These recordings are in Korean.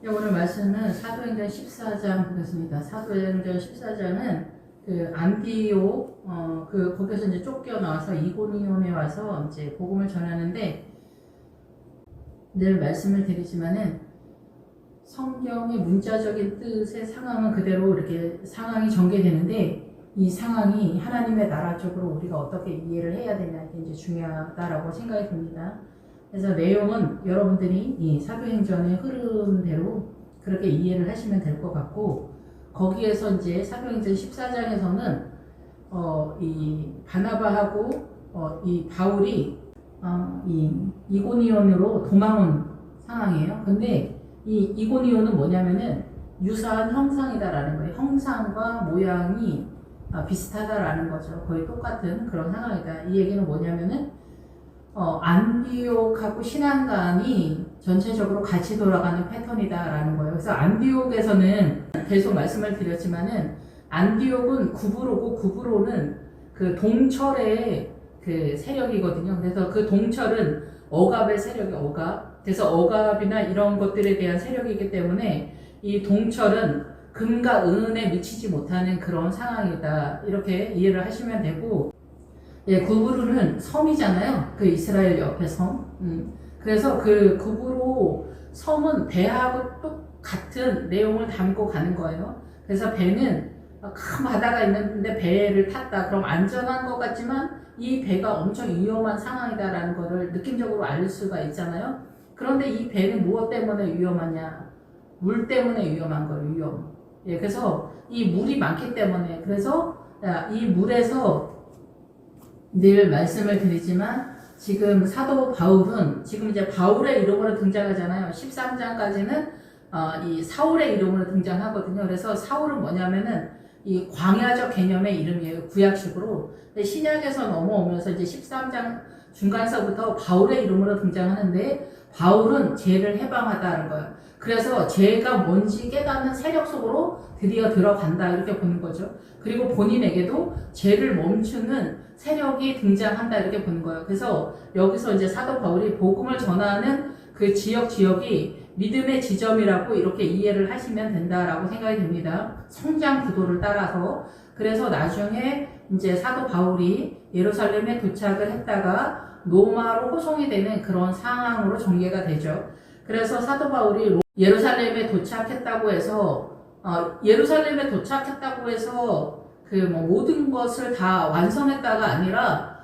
네, 오늘 말씀은 사도행전 14장 보겠습니다. 사도행전 14장은 그 안디옥 거기서 이제 쫓겨 나와서 이고니온에 와서 이제 복음을 전하는데, 늘 말씀을 드리지만은 성경의 문자적인 뜻의 상황은 그대로 이렇게 상황이 전개되는데, 이 상황이 하나님의 나라 쪽으로 우리가 어떻게 이해를 해야 되냐, 이게 이제 중요하다라고 생각이 듭니다. 그래서 내용은 여러분들이 이 사도행전의 흐름대로 그렇게 이해를 하시면 될 것 같고, 거기에서 이제 사도행전 14장에서는 이 바나바하고 이 바울이 이 이고니온으로 도망온 상황이에요. 근데 이 이고니온은 뭐냐면은 유사한 형상이다라는 거예요. 형상과 모양이 비슷하다라는 거죠. 거의 똑같은 그런 상황이다. 이 얘기는 뭐냐면은 안디옥하고 신앙관이 전체적으로 같이 돌아가는 패턴이다라는 거예요. 그래서 안디옥에서는 계속 말씀을 드렸지만은, 안디옥은 구브로고, 구브로는 그 동철의 그 세력이거든요. 그래서 그 동철은 억압의 세력이 억압. 그래서 억압이나 이런 것들에 대한 세력이기 때문에 이 동철은 금과 은에 미치지 못하는 그런 상황이다. 이렇게 이해를 하시면 되고, 예, 구브로는 섬이잖아요. 그 이스라엘 옆에 섬. 그래서 그 구브로 섬은 배하고 똑같은 내용을 담고 가는 거예요. 그래서 배는 큰 바다가 있는데 배를 탔다. 그럼 안전한 것 같지만 이 배가 엄청 위험한 상황이다라는 거를 느낌적으로 알 수가 있잖아요. 그런데 이 배는 무엇 때문에 위험하냐? 물 때문에 위험한 거예요. 위험. 예, 그래서 이 물이 많기 때문에, 그래서 이 물에서 늘 말씀을 드리지만, 지금 사도 바울은 지금 이제 바울의 이름으로 등장하잖아요. 13장까지는 이 사울의 이름으로 등장하거든요. 그래서 사울은 뭐냐면은 이 광야적 개념의 이름이에요. 구약식으로. 근데 신약에서 넘어오면서 이제 13장 중간서부터 바울의 이름으로 등장하는데, 바울은 죄를 해방하다는 거예요. 그래서 죄가 뭔지 깨닫는 세력 속으로 드디어 들어간다, 이렇게 보는 거죠. 그리고 본인에게도 죄를 멈추는 세력이 등장한다, 이렇게 보는 거예요. 그래서 여기서 이제 사도 바울이 복음을 전하는 그 지역이 믿음의 지점이라고 이렇게 이해를 하시면 된다라고 생각이 듭니다. 성장 구도를 따라서. 그래서 나중에 이제 사도 바울이 예루살렘에 도착을 했다가 로마로 호송이 되는 그런 상황으로 전개가 되죠. 그래서 사도 바울이 예루살렘에 도착했다고 해서 그 모든 것을 다 완성했다가 아니라,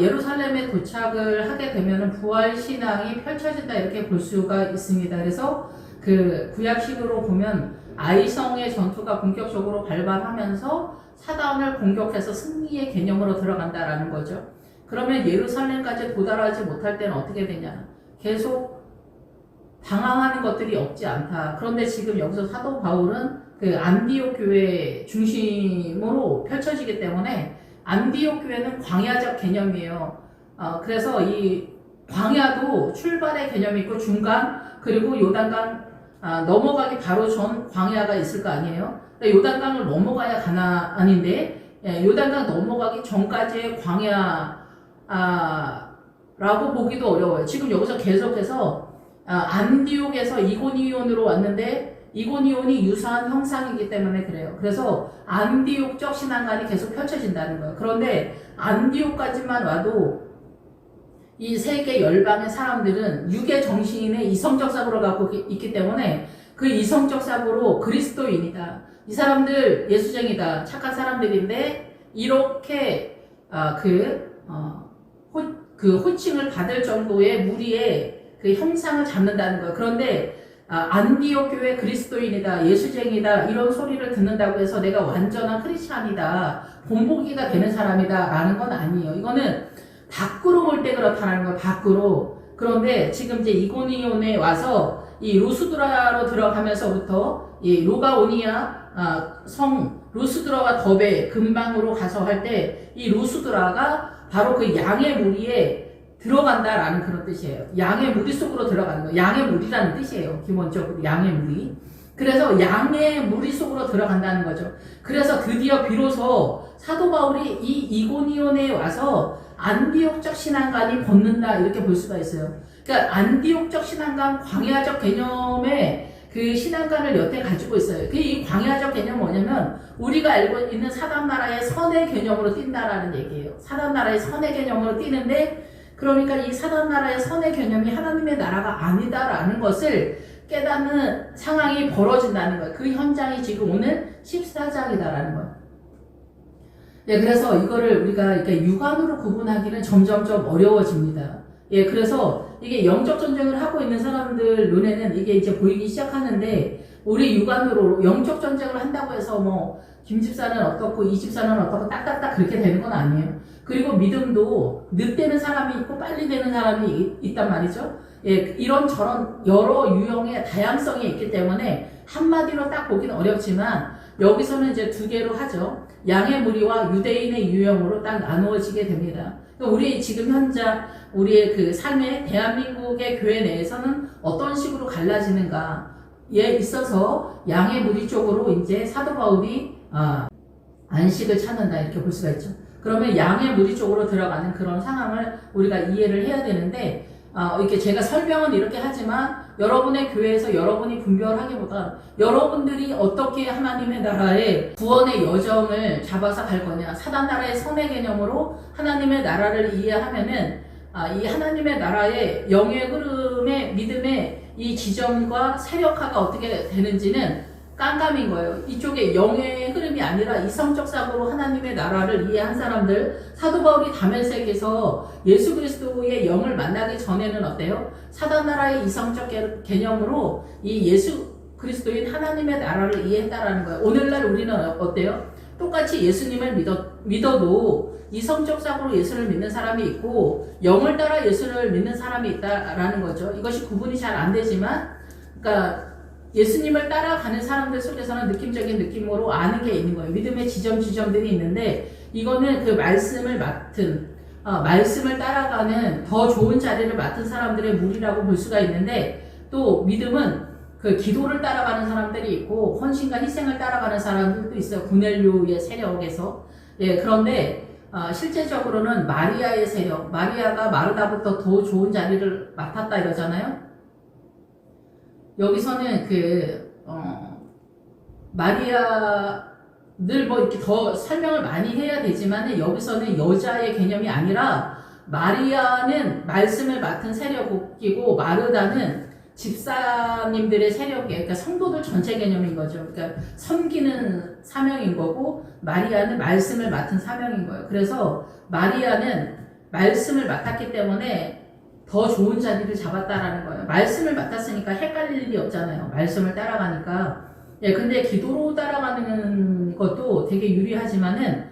예루살렘에 도착을 하게 되면 부활 신앙이 펼쳐진다, 이렇게 볼 수가 있습니다. 그래서 그 구약식으로 보면 아이성의 전투가 본격적으로 발발하면서 사단을 공격해서 승리의 개념으로 들어간다라는 거죠. 그러면 예루살렘까지 도달하지 못할 때는 어떻게 되냐? 계속 방황하는 것들이 없지 않다. 그런데 지금 여기서 사도 바울은 그 안디옥 교회 중심으로 펼쳐지기 때문에, 안디옥 교회는 광야적 개념이에요. 그래서 이 광야도 출발의 개념이 있고 중간, 그리고 요단강 넘어가기 바로 전 광야가 있을 거 아니에요. 요단강을 넘어가야 가나안인데, 요단강 넘어가기 전까지의 광야라고 보기도 어려워요. 지금 여기서 계속해서 안디옥에서 이고니온으로 왔는데, 이고니온이 유사한 형상이기 때문에 그래요. 그래서 안디옥적 신앙관이 계속 펼쳐진다는 거예요. 그런데 안디옥까지만 와도 이 세계 열방의 사람들은 육의 정신의 이성적 사고를 갖고 있기 때문에, 그 이성적 사고로 그리스도인이다, 이 사람들 예수쟁이다, 착한 사람들인데, 이렇게 그 호칭을 받을 정도의 무리의 그 형상을 잡는다는 거예요. 그런데 안디옥 교회 그리스도인이다, 예수쟁이다, 이런 소리를 듣는다고 해서 내가 완전한 크리스찬이다, 본보기가 되는 사람이다 라는 건 아니에요. 이거는 밖으로 볼 때 그렇다는 거예요. 밖으로. 그런데 지금 이제 이고니온에 와서 이 루스드라로 들어가면서부터 이 루가오니아 성 루스드라와 더베 근방으로 가서 할 때, 이 루스드라가 바로 그 양의 무리에 들어간다라는 그런 뜻이에요. 양의 무리 속으로 들어가는 거예요. 양의 무리라는 뜻이에요. 기본적으로 양의 무리. 그래서 양의 무리 속으로 들어간다는 거죠. 그래서 드디어 비로소 사도 바울이 이 이고니온에 와서 안디옥적 신앙관이 벗는다, 이렇게 볼 수가 있어요. 그러니까 안디옥적 신앙관, 광야적 개념의 그 신앙관을 여태 가지고 있어요. 그 이 광야적 개념은 뭐냐면 우리가 알고 있는 사단나라의 선의 개념으로 뛴다라는 얘기예요. 사단나라의 선의 개념으로 뛰는데 그러니까 이 사단나라의 선의 개념이 하나님의 나라가 아니다라는 것을 깨닫는 상황이 벌어진다는 거예요. 그 현장이 지금 오늘 14장이다라는 거예요. 예, 그래서 이거를 우리가 이렇게 육안으로 구분하기는 점점점 어려워집니다. 예, 그래서 이게 영적 전쟁을 하고 있는 사람들 눈에는 이게 이제 보이기 시작하는데 우리 육안으로 영적 전쟁을 한다고 해서 뭐 김 집사는 어떻고 이 집사는 어떻고 딱딱딱 그렇게 되는 건 아니에요. 그리고 믿음도 늦되는 사람이 있고 빨리 되는 사람이 있단 말이죠. 예, 이런저런 여러 유형의 다양성이 있기 때문에 한마디로 딱 보기는 어렵지만 여기서는 이제 두 개로 하죠. 양의 무리와 유대인의 유형으로 딱 나누어지게 됩니다. 그러니까 우리 지금 현재 우리의 그 삶의 대한민국의 교회 내에서는 어떤 식으로 갈라지는가에 있어서 양의 무리 쪽으로 이제 사도 바울이 안식을 찾는다 이렇게 볼 수가 있죠. 그러면 양의 무리 쪽으로 들어가는 그런 상황을 우리가 이해를 해야 되는데 이렇게 제가 설명은 이렇게 하지만 여러분의 교회에서 여러분이 분별하기보다 여러분들이 어떻게 하나님의 나라의 구원의 여정을 잡아서 갈 거냐, 사단 나라의 선의 개념으로 하나님의 나라를 이해하면은 이 하나님의 나라의 영의 흐름의 믿음의 이 지점과 세력화가 어떻게 되는지는 깜깜인 거예요. 이쪽에 영의 흐름이 아니라 이성적 사고로 하나님의 나라를 이해한 사람들, 사도 바울이 다메섹에서 예수 그리스도의 영을 만나기 전에는 어때요? 사단 나라의 이성적 개념으로 이 예수 그리스도인 하나님의 나라를 이해했다라는 거예요. 오늘날 우리는 어때요? 똑같이 예수님을 믿어도 이성적 사고로 예수를 믿는 사람이 있고 영을 따라 예수를 믿는 사람이 있다라는 거죠. 이것이 구분이 잘 안 되지만, 그러니까 예수님을 따라가는 사람들 속에서는 느낌적인 느낌으로 아는 게 있는 거예요. 믿음의 지점들이 있는데 이거는 그 말씀을 맡은 말씀을 따라가는 더 좋은 자리를 맡은 사람들의 무리라고 볼 수가 있는데 또 믿음은 그 기도를 따라가는 사람들이 있고 헌신과 희생을 따라가는 사람들도 있어요. 고넬료의 세력에서. 예, 그런데 실제적으로는 마리아의 세력, 마리아가 마르다부터 더 좋은 자리를 맡았다 이러잖아요. 여기서는 마리아 늘 뭐 이렇게 더 설명을 많이 해야 되지만 여기서는 여자의 개념이 아니라 마리아는 말씀을 맡은 세력이고 마르다는 집사님들의 세력이에요. 그러니까 성도들 전체 개념인 거죠. 그러니까 섬기는 사명인 거고 마리아는 말씀을 맡은 사명인 거예요. 그래서 마리아는 말씀을 맡았기 때문에 더 좋은 자리를 잡았다라는 거예요. 말씀을 맡았으니까 헷갈릴 일이 없잖아요. 말씀을 따라가니까. 예, 근데 기도로 따라가는 것도 되게 유리하지만은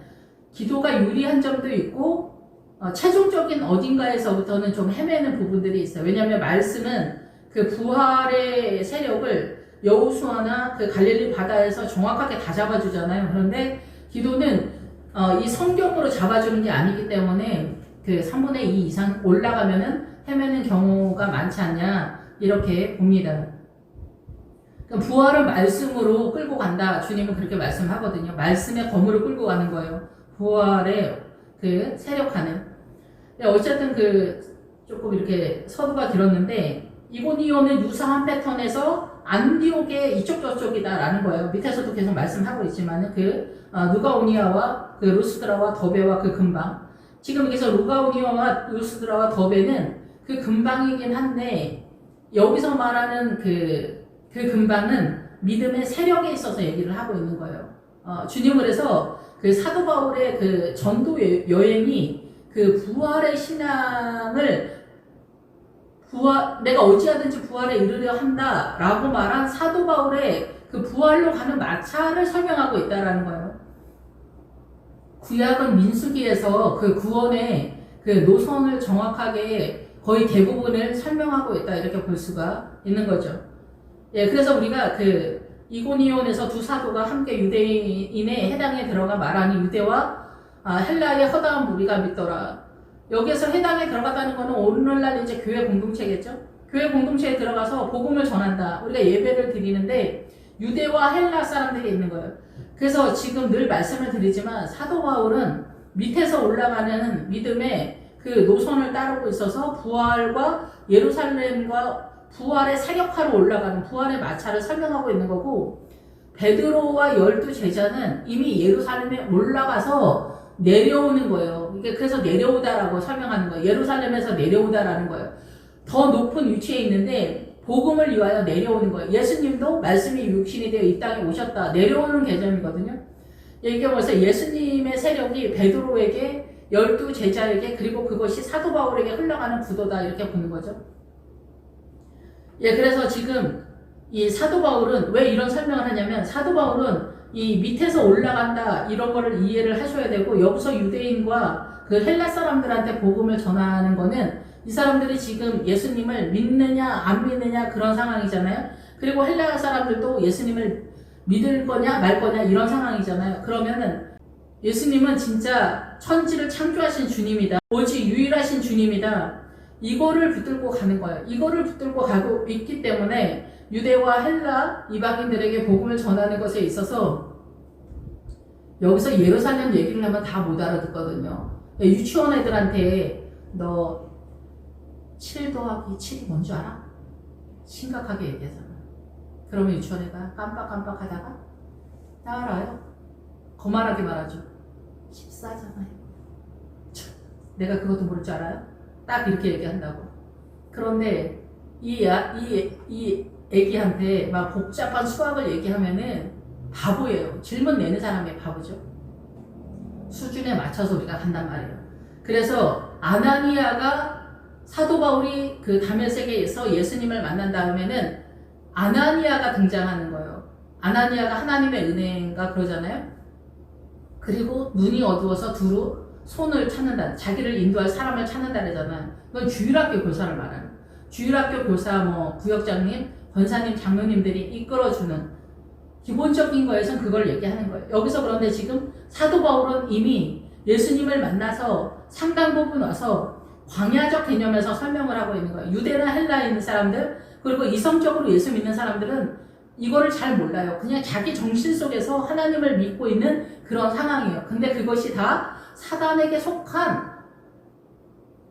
기도가 유리한 점도 있고 최종적인 어딘가에서부터는 좀 헤매는 부분들이 있어요. 왜냐하면 말씀은 그 부활의 세력을 여호수아나 그 갈릴리 바다에서 정확하게 다 잡아주잖아요. 그런데 기도는 이 성경으로 잡아주는 게 아니기 때문에 그 3분의 2 이상 올라가면은 헤매는 경우가 많지 않냐 이렇게 봅니다. 그럼 부활을 말씀으로 끌고 간다. 주님은 그렇게 말씀하거든요. 말씀의 검으로 끌고 가는 거예요. 부활의 그 세력하는. 어쨌든 조금 이렇게 서두가 길었는데 이고니온은 유사한 패턴에서 안디옥의 이쪽 저쪽이다라는 거예요. 밑에서도 계속 말씀하고 있지만 누가오니아와 루스드라와 더베와 그 근방. 지금 여기서 누가오니아와 루스드라와 더베는 그 근방이긴 한데 여기서 말하는 그 근방은 믿음의 세력에 있어서 얘기를 하고 있는 거예요. 주님은 그래서 그 사도 바울의 그 전도 여행이 그 부활의 신앙을 내가 어찌하든지 부활에 이르려 한다라고 말한 사도 바울의 그 부활로 가는 마차를 설명하고 있다라는 거예요. 구약은 민수기에서 그 구원의 그 노선을 정확하게 거의 대부분을 설명하고 있다 이렇게 볼 수가 있는 거죠. 예, 그래서 우리가 이고니온에서 두 사도가 함께 유대인의 해당에 들어가 말하니 유대와 헬라의 허다한 무리가 믿더라. 여기에서 해당에 들어갔다는 거는 오늘날 이제 교회 공동체겠죠. 교회 공동체에 들어가서 복음을 전한다. 우리가 예배를 드리는데 유대와 헬라 사람들이 있는 거예요. 그래서 지금 늘 말씀을 드리지만 사도 바울은 밑에서 올라가는 믿음의 그 노선을 따르고 있어서 부활과 예루살렘과 부활의 세력화로 올라가는 부활의 마차를 설명하고 있는 거고, 베드로와 12 제자는 이미 예루살렘에 올라가서 내려오는 거예요. 이게 그래서 내려오다라고 설명하는 거예요. 예루살렘에서 내려오다라는 거예요. 더 높은 위치에 있는데 복음을 위하여 내려오는 거예요. 예수님도 말씀이 육신이 되어 이 땅에 오셨다. 내려오는 개념이거든요. 이게 뭐서 예수님의 세력이 베드로에게 12 제자에게 그리고 그것이 사도 바울에게 흘러가는 구도다 이렇게 보는 거죠. 예, 그래서 지금 이 사도 바울은 왜 이런 설명을 하냐면 사도 바울은 이 밑에서 올라간다 이런 거를 이해를 하셔야 되고 여기서 유대인과 그 헬라 사람들한테 복음을 전하는 거는 이 사람들이 지금 예수님을 믿느냐 안 믿느냐 그런 상황이잖아요. 그리고 헬라 사람들도 예수님을 믿을 거냐 말 거냐 이런 상황이잖아요. 그러면은 예수님은 진짜 천지를 창조하신 주님이다. 오직 유일하신 주님이다. 이거를 붙들고 가는 거예요. 이거를 붙들고 가고 있기 때문에 유대와 헬라 이방인들에게 복음을 전하는 것에 있어서 여기서 예루살렘 얘기를 하면 다 못 알아듣거든요. 유치원 애들한테 너 7 더하기 7이 뭔지 알아? 심각하게 얘기하잖아. 그러면 유치원 애가 깜빡깜빡 하다가 나 알아요. 거만하게 말하죠. 14잖아요. 내가 그것도 모를 줄 알아요? 딱 이렇게 얘기한다고. 그런데 이 애기한테 막 복잡한 수학을 얘기하면은 바보예요. 질문 내는 사람이 바보죠. 수준에 맞춰서 우리가 간단 말이에요. 그래서 아나니아가 사도 바울이 그 다메섹에서 예수님을 만난 다음에는 아나니아가 등장하는 거예요. 아나니아가 하나님의 은혜인가 그러잖아요. 그리고 눈이 어두워서 두루 손을 찾는다. 자기를 인도할 사람을 찾는다 그러잖아요. 그건 주일학교 교사를 말하는. 주일학교 교사 뭐 부역장님, 권사님, 장로님들이 이끌어주는 기본적인 거에선 그걸 얘기하는 거예요. 여기서 그런데 지금 사도 바울은 이미 예수님을 만나서 상당 부분 와서 광야적 개념에서 설명을 하고 있는 거예요. 유대나 헬라에 있는 사람들 그리고 이성적으로 예수 믿는 사람들은 이거를 잘 몰라요. 그냥 자기 정신 속에서 하나님을 믿고 있는 그런 상황이에요. 근데 그것이 다 사단에게 속한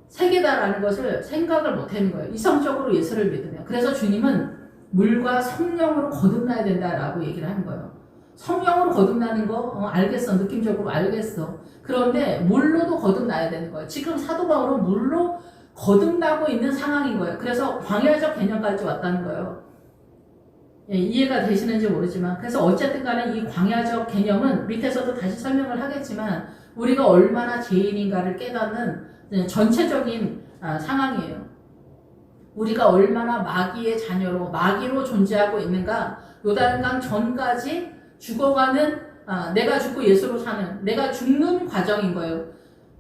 세계다라는 것을 생각을 못하는 거예요. 이성적으로 예수를 믿으면. 그래서 주님은 물과 성령으로 거듭나야 된다라고 얘기를 하는 거예요. 성령으로 거듭나는 거 알겠어. 느낌적으로 알겠어. 그런데 물로도 거듭나야 되는 거예요. 지금 사도 바울은 물로 거듭나고 있는 상황인 거예요. 그래서 광야적 개념까지 왔다는 거예요. 예, 이해가 되시는지 모르지만 그래서 어쨌든 간에 이 광야적 개념은 밑에서도 다시 설명을 하겠지만 우리가 얼마나 죄인인가를 깨닫는 전체적인 상황이에요. 우리가 얼마나 마귀의 자녀로 마귀로 존재하고 있는가. 요단강 전까지 죽어가는 내가 죽고 예수로 사는 내가 죽는 과정인 거예요.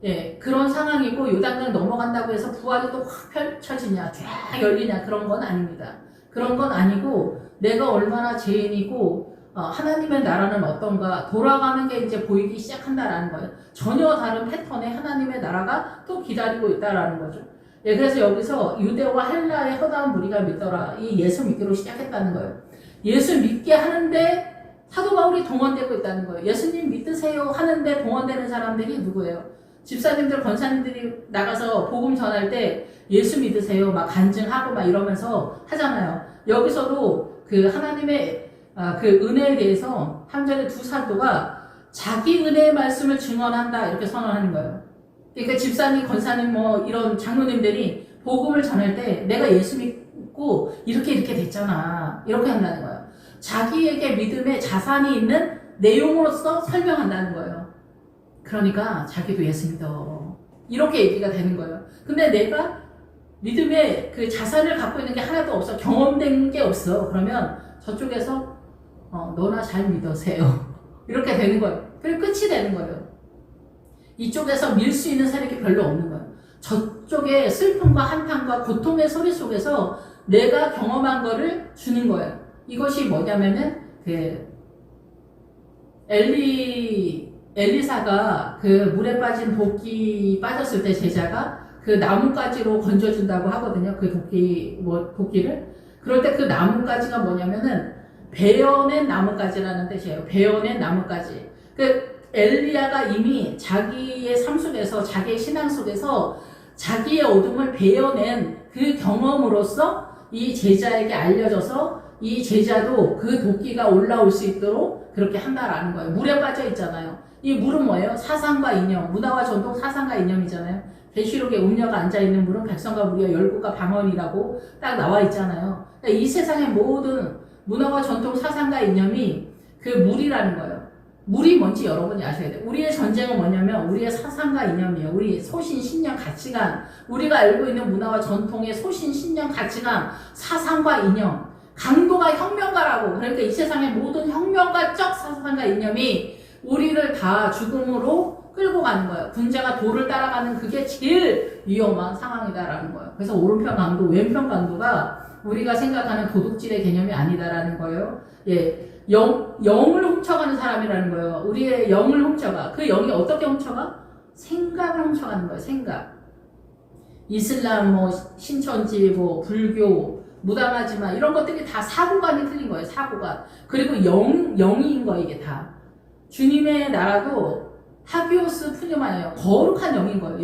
예, 그런 상황이고 요단강 넘어간다고 해서 부활이 또 확 펼쳐지냐 쫙 열리냐 그런 건 아닙니다. 그런 건 아니고 내가 얼마나 죄인이고 하나님의 나라는 어떤가 돌아가는 게 이제 보이기 시작한다라는 거예요. 전혀 다른 패턴의 하나님의 나라가 또 기다리고 있다라는 거죠. 예, 그래서 여기서 유대와 헬라의 허다한 무리가 믿더라. 이 예수 믿기로 시작했다는 거예요. 예수 믿게 하는데 사도 바울이 동원되고 있다는 거예요. 예수님 믿으세요 하는데 동원되는 사람들이 누구예요? 집사님들, 권사님들이 나가서 복음 전할 때 예수 믿으세요 막 간증하고 막 이러면서 하잖아요. 여기서도 그 하나님의 그 은혜에 대해서 3절에 두 사도가 자기 은혜의 말씀을 증언한다 이렇게 선언하는 거예요. 그러니까 집사님, 권사님 뭐 이런 장로님들이 복음을 전할 때 내가 예수 믿고 이렇게 됐잖아 이렇게 한다는 거예요. 자기에게 믿음의 자산이 있는 내용으로서 설명한다는 거예요. 그러니까 자기도 예수 믿어 이렇게 얘기가 되는 거예요. 근데 내가 믿음의 그 자산을 갖고 있는 게 하나도 없어. 경험된 게 없어. 그러면 저쪽에서 너나 잘 믿으세요 이렇게 되는 거예요. 그리고 끝이 되는 거예요. 이쪽에서 밀 수 있는 세력이 별로 없는 거예요. 저쪽의 슬픔과 한탄과 고통의 소리 속에서 내가 경험한 거를 주는 거예요. 이것이 뭐냐면은 그 엘리사가 그 물에 빠진 도끼 빠졌을 때 제자가 그 나뭇가지로 건져준다고 하거든요. 그 도끼를. 그럴 때 그 나뭇가지가 뭐냐면은 베어낸 나뭇가지라는 뜻이에요. 베어낸 나뭇가지. 그 엘리야가 이미 자기의 삶 속에서 자기의 신앙 속에서 자기의 어둠을 베어낸 그 경험으로써 이 제자에게 알려져서 이 제자도 그 도끼가 올라올 수 있도록 그렇게 한다라는 거예요. 물에 빠져 있잖아요. 이 물은 뭐예요? 사상과 이념, 문화와 전통 사상과 이념이잖아요. 계시록에 음녀가 앉아있는 물은 백성과 무리와 열국과 방언이라고 딱 나와 있잖아요. 그러니까 이 세상의 모든 문화와 전통 사상과 이념이 그 물이라는 거예요. 물이 뭔지 여러분이 아셔야 돼요. 우리의 전쟁은 뭐냐면 우리의 사상과 이념이에요. 우리 소신, 신념, 가치관, 우리가 알고 있는 문화와 전통의 소신, 신념, 가치관, 사상과 이념, 강도가 혁명가라고. 그러니까 이 세상의 모든 혁명가적 사상과 이념이 우리를 다 죽음으로 끌고 가는 거예요. 군자가 돌을 따라가는 그게 제일 위험한 상황이다라는 거예요. 그래서 오른편 강도, 왼편 강도가 우리가 생각하는 도둑질의 개념이 아니다라는 거예요. 예. 영을 훔쳐가는 사람이라는 거예요. 우리의 영을 훔쳐가. 그 영이 어떻게 훔쳐가? 생각을 훔쳐가는 거예요. 생각. 이슬람, 신천지, 불교, 무당하지만 이런 것들이 다 사고관이 틀린 거예요. 사고관. 그리고 영인 거예요. 이게 다. 주님의 나라도 하기오스 푸뉴마예요. 거룩한 영인 거예요.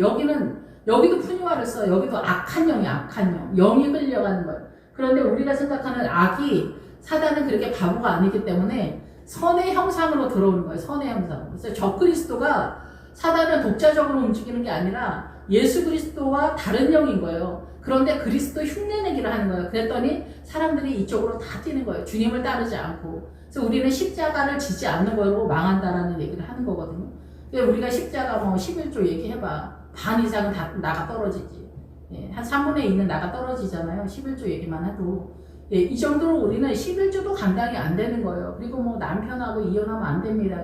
여기도 푸뉴마를 써요. 여기도 악한 영이 악한 영. 영이 끌려가는 거예요. 그런데 우리가 생각하는 악이 사단은 그렇게 바보가 아니기 때문에 선의 형상으로 들어오는 거예요. 선의 형상. 그래서 적그리스도가 사단을 독자적으로 움직이는 게 아니라 예수 그리스도와 다른 영인 거예요. 그런데 그리스도 흉내내기를 하는 거예요. 그랬더니 사람들이 이쪽으로 다 뛰는 거예요. 주님을 따르지 않고. 그래서 우리는 십자가를 지지 않는 걸로 망한다라는 얘기를 하는 거거든요. 그러니까 우리가 십자가 11조 얘기해봐. 반 이상은 다 나가 떨어지지. 예, 한 3분의 2는 나가 떨어지잖아요. 11조 얘기만 해도. 예, 이 정도로 우리는 11조도 감당이 안 되는 거예요. 그리고 남편하고 이혼하면 안 됩니다.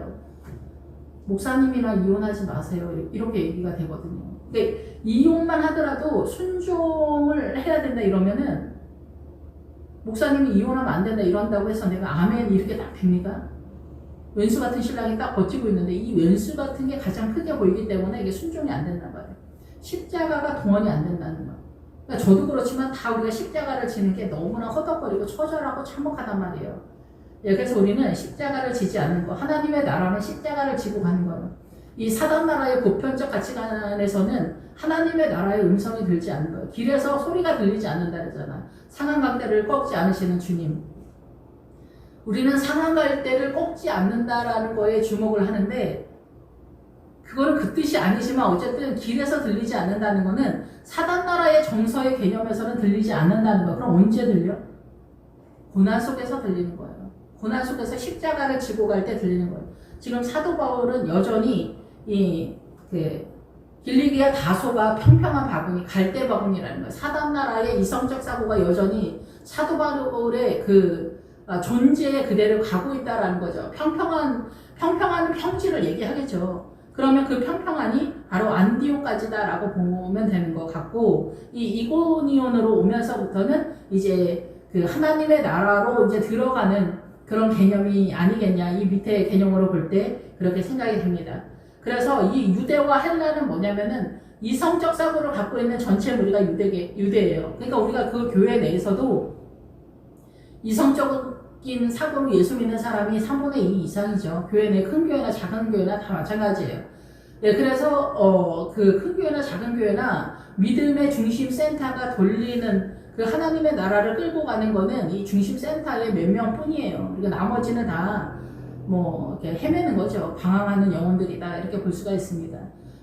목사님이나 이혼하지 마세요. 이렇게 얘기가 되거든요. 근데 이혼만 하더라도 순종을 해야 된다 이러면은 목사님이 이혼하면 안 된다 이런다고 해서 내가 아멘 이렇게 딱 됩니까? 왼수 같은 신랑이 딱 버티고 있는데 이 왼수 같은 게 가장 크게 보이기 때문에 이게 순종이 안 된단 말이에요. 십자가가 동원이 안 된다는 거예요. 그러니까 저도 그렇지만 다 우리가 십자가를 지는 게 너무나 허덕거리고 처절하고 참혹하단 말이에요. 예, 그래서 우리는 십자가를 지지 않는 거. 하나님의 나라는 십자가를 지고 가는 거예요. 이 사단 나라의 보편적 가치관에서는 하나님의 나라의 음성이 들지 않는 거예요. 길에서 소리가 들리지 않는다 그러잖아. 상한강대를 꺾지 않으시는 주님. 우리는 상한갈대를 꺾지 않는다라는 거에 주목을 하는데 그거는 그 뜻이 아니지만 어쨌든 길에서 들리지 않는다는 거는 사단 나라의 정서의 개념에서는 들리지 않는다는 거예요. 그럼 언제 들려? 고난 속에서 들리는 거예요. 고난 속에서 십자가를 지고 갈 때 들리는 거예요. 지금 사도 바울은 여전히 길리기아 다소가 평평한 바구니, 갈대 바구니라는 거예요. 사단 나라의 이성적 사고가 여전히 사도 바울의 존재 그대로 가고 있다라는 거죠. 평평한 평지를 얘기하겠죠. 그러면 그 평평한이 바로 안디오까지다라고 보면 되는 것 같고, 이 이고니온으로 오면서부터는 이제 그 하나님의 나라로 이제 들어가는 그런 개념이 아니겠냐. 이 밑에 개념으로 볼 때 그렇게 생각이 됩니다. 그래서 이 유대와 헬라는 뭐냐면은 이성적 사고를 갖고 있는 전체 무리가 유대예요. 그러니까 우리가 그 교회 내에서도 이성적인 사고로 예수 믿는 사람이 3분의 2 이상이죠. 교회 내 큰 교회나 작은 교회나 다 마찬가지예요. 네, 그래서 그 큰 교회나 작은 교회나 믿음의 중심 센터가 돌리는 그 하나님의 나라를 끌고 가는 거는 이 중심 센터의 몇 명뿐이에요. 그리고 나머지는 다 이렇게 헤매는 거죠. 방황하는 영혼들이다 이렇게 볼 수가 있습니다.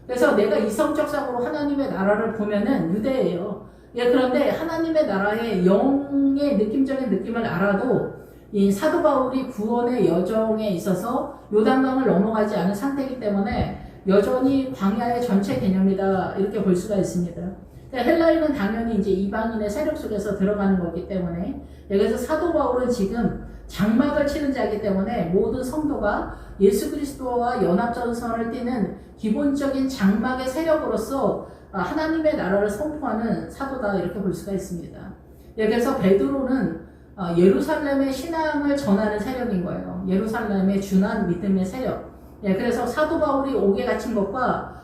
그래서 내가 이성적 사고로 하나님의 나라를 보면은 유대예요. 예, 그런데 하나님의 나라의 영의 느낌적인 느낌을 알아도 이 사도 바울이 구원의 여정에 있어서 요단강을 넘어가지 않은 상태이기 때문에 여전히 광야의 전체 개념이다 이렇게 볼 수가 있습니다. 헬라인은 당연히 이제 이방인의 세력 속에서 들어가는 거기 때문에, 그래서 사도 바울은 지금 장막을 치는 자이기 때문에 모든 성도가 예수 그리스도와 연합전선을 띠는 기본적인 장막의 세력으로서 하나님의 나라를 선포하는 사도다 이렇게 볼 수가 있습니다. 그래서 베드로는 예루살렘의 신앙을 전하는 세력인 거예요. 예루살렘의 준한 믿음의 세력. 그래서 사도 바울이 옥에 갇힌 것과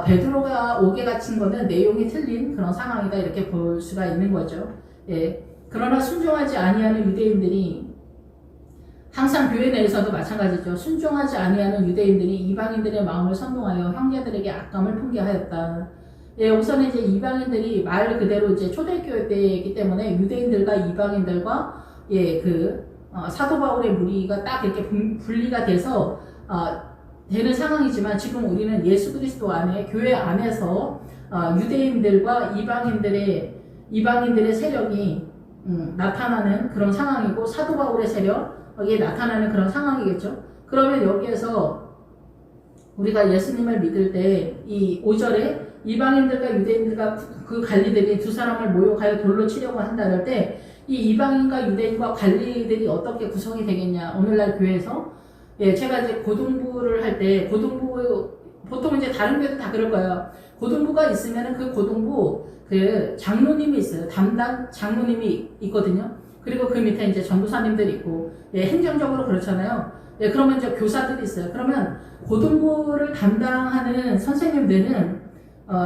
베드로가 옥에 갇힌 거는 내용이 틀린 그런 상황이다 이렇게 볼 수가 있는 거죠. 그러나 순종하지 아니하는 유대인들이 항상 교회 내에서도 마찬가지죠. 순종하지 아니하는 유대인들이 이방인들의 마음을 선동하여 형제들에게 악감을 풍겨하였다. 예, 우선은 이제 이방인들이 말 그대로 이제 초대교회 때이기 때문에 유대인들과 이방인들과 예, 사도 바울의 무리가 딱 이렇게 분리가 돼서 되는 상황이지만 지금 우리는 예수 그리스도 안에 교회 안에서 유대인들과 이방인들의 세력이 나타나는 그런 상황이고 사도 바울의 세력이 나타나는 그런 상황이겠죠. 그러면 여기에서 우리가 예수님을 믿을 때 이 5절에 이방인들과 유대인들과 그 관리들이 두 사람을 모욕하여 돌로 치려고 한다 할 때 이 이방인과 유대인과 관리들이 어떻게 구성이 되겠냐. 오늘날 교회에서 예, 제가 이제 고등부를 할 때 보통 이제 다른 교회도 다 그럴 거예요. 고등부가 있으면은 그 고등부 장로님이 있어요. 담당 장로님이 있거든요. 그리고 그 밑에 이제 전도사님들이 있고, 예, 행정적으로 그렇잖아요. 예, 그러면 이제 교사들이 있어요. 그러면 고등부를 담당하는 선생님들은,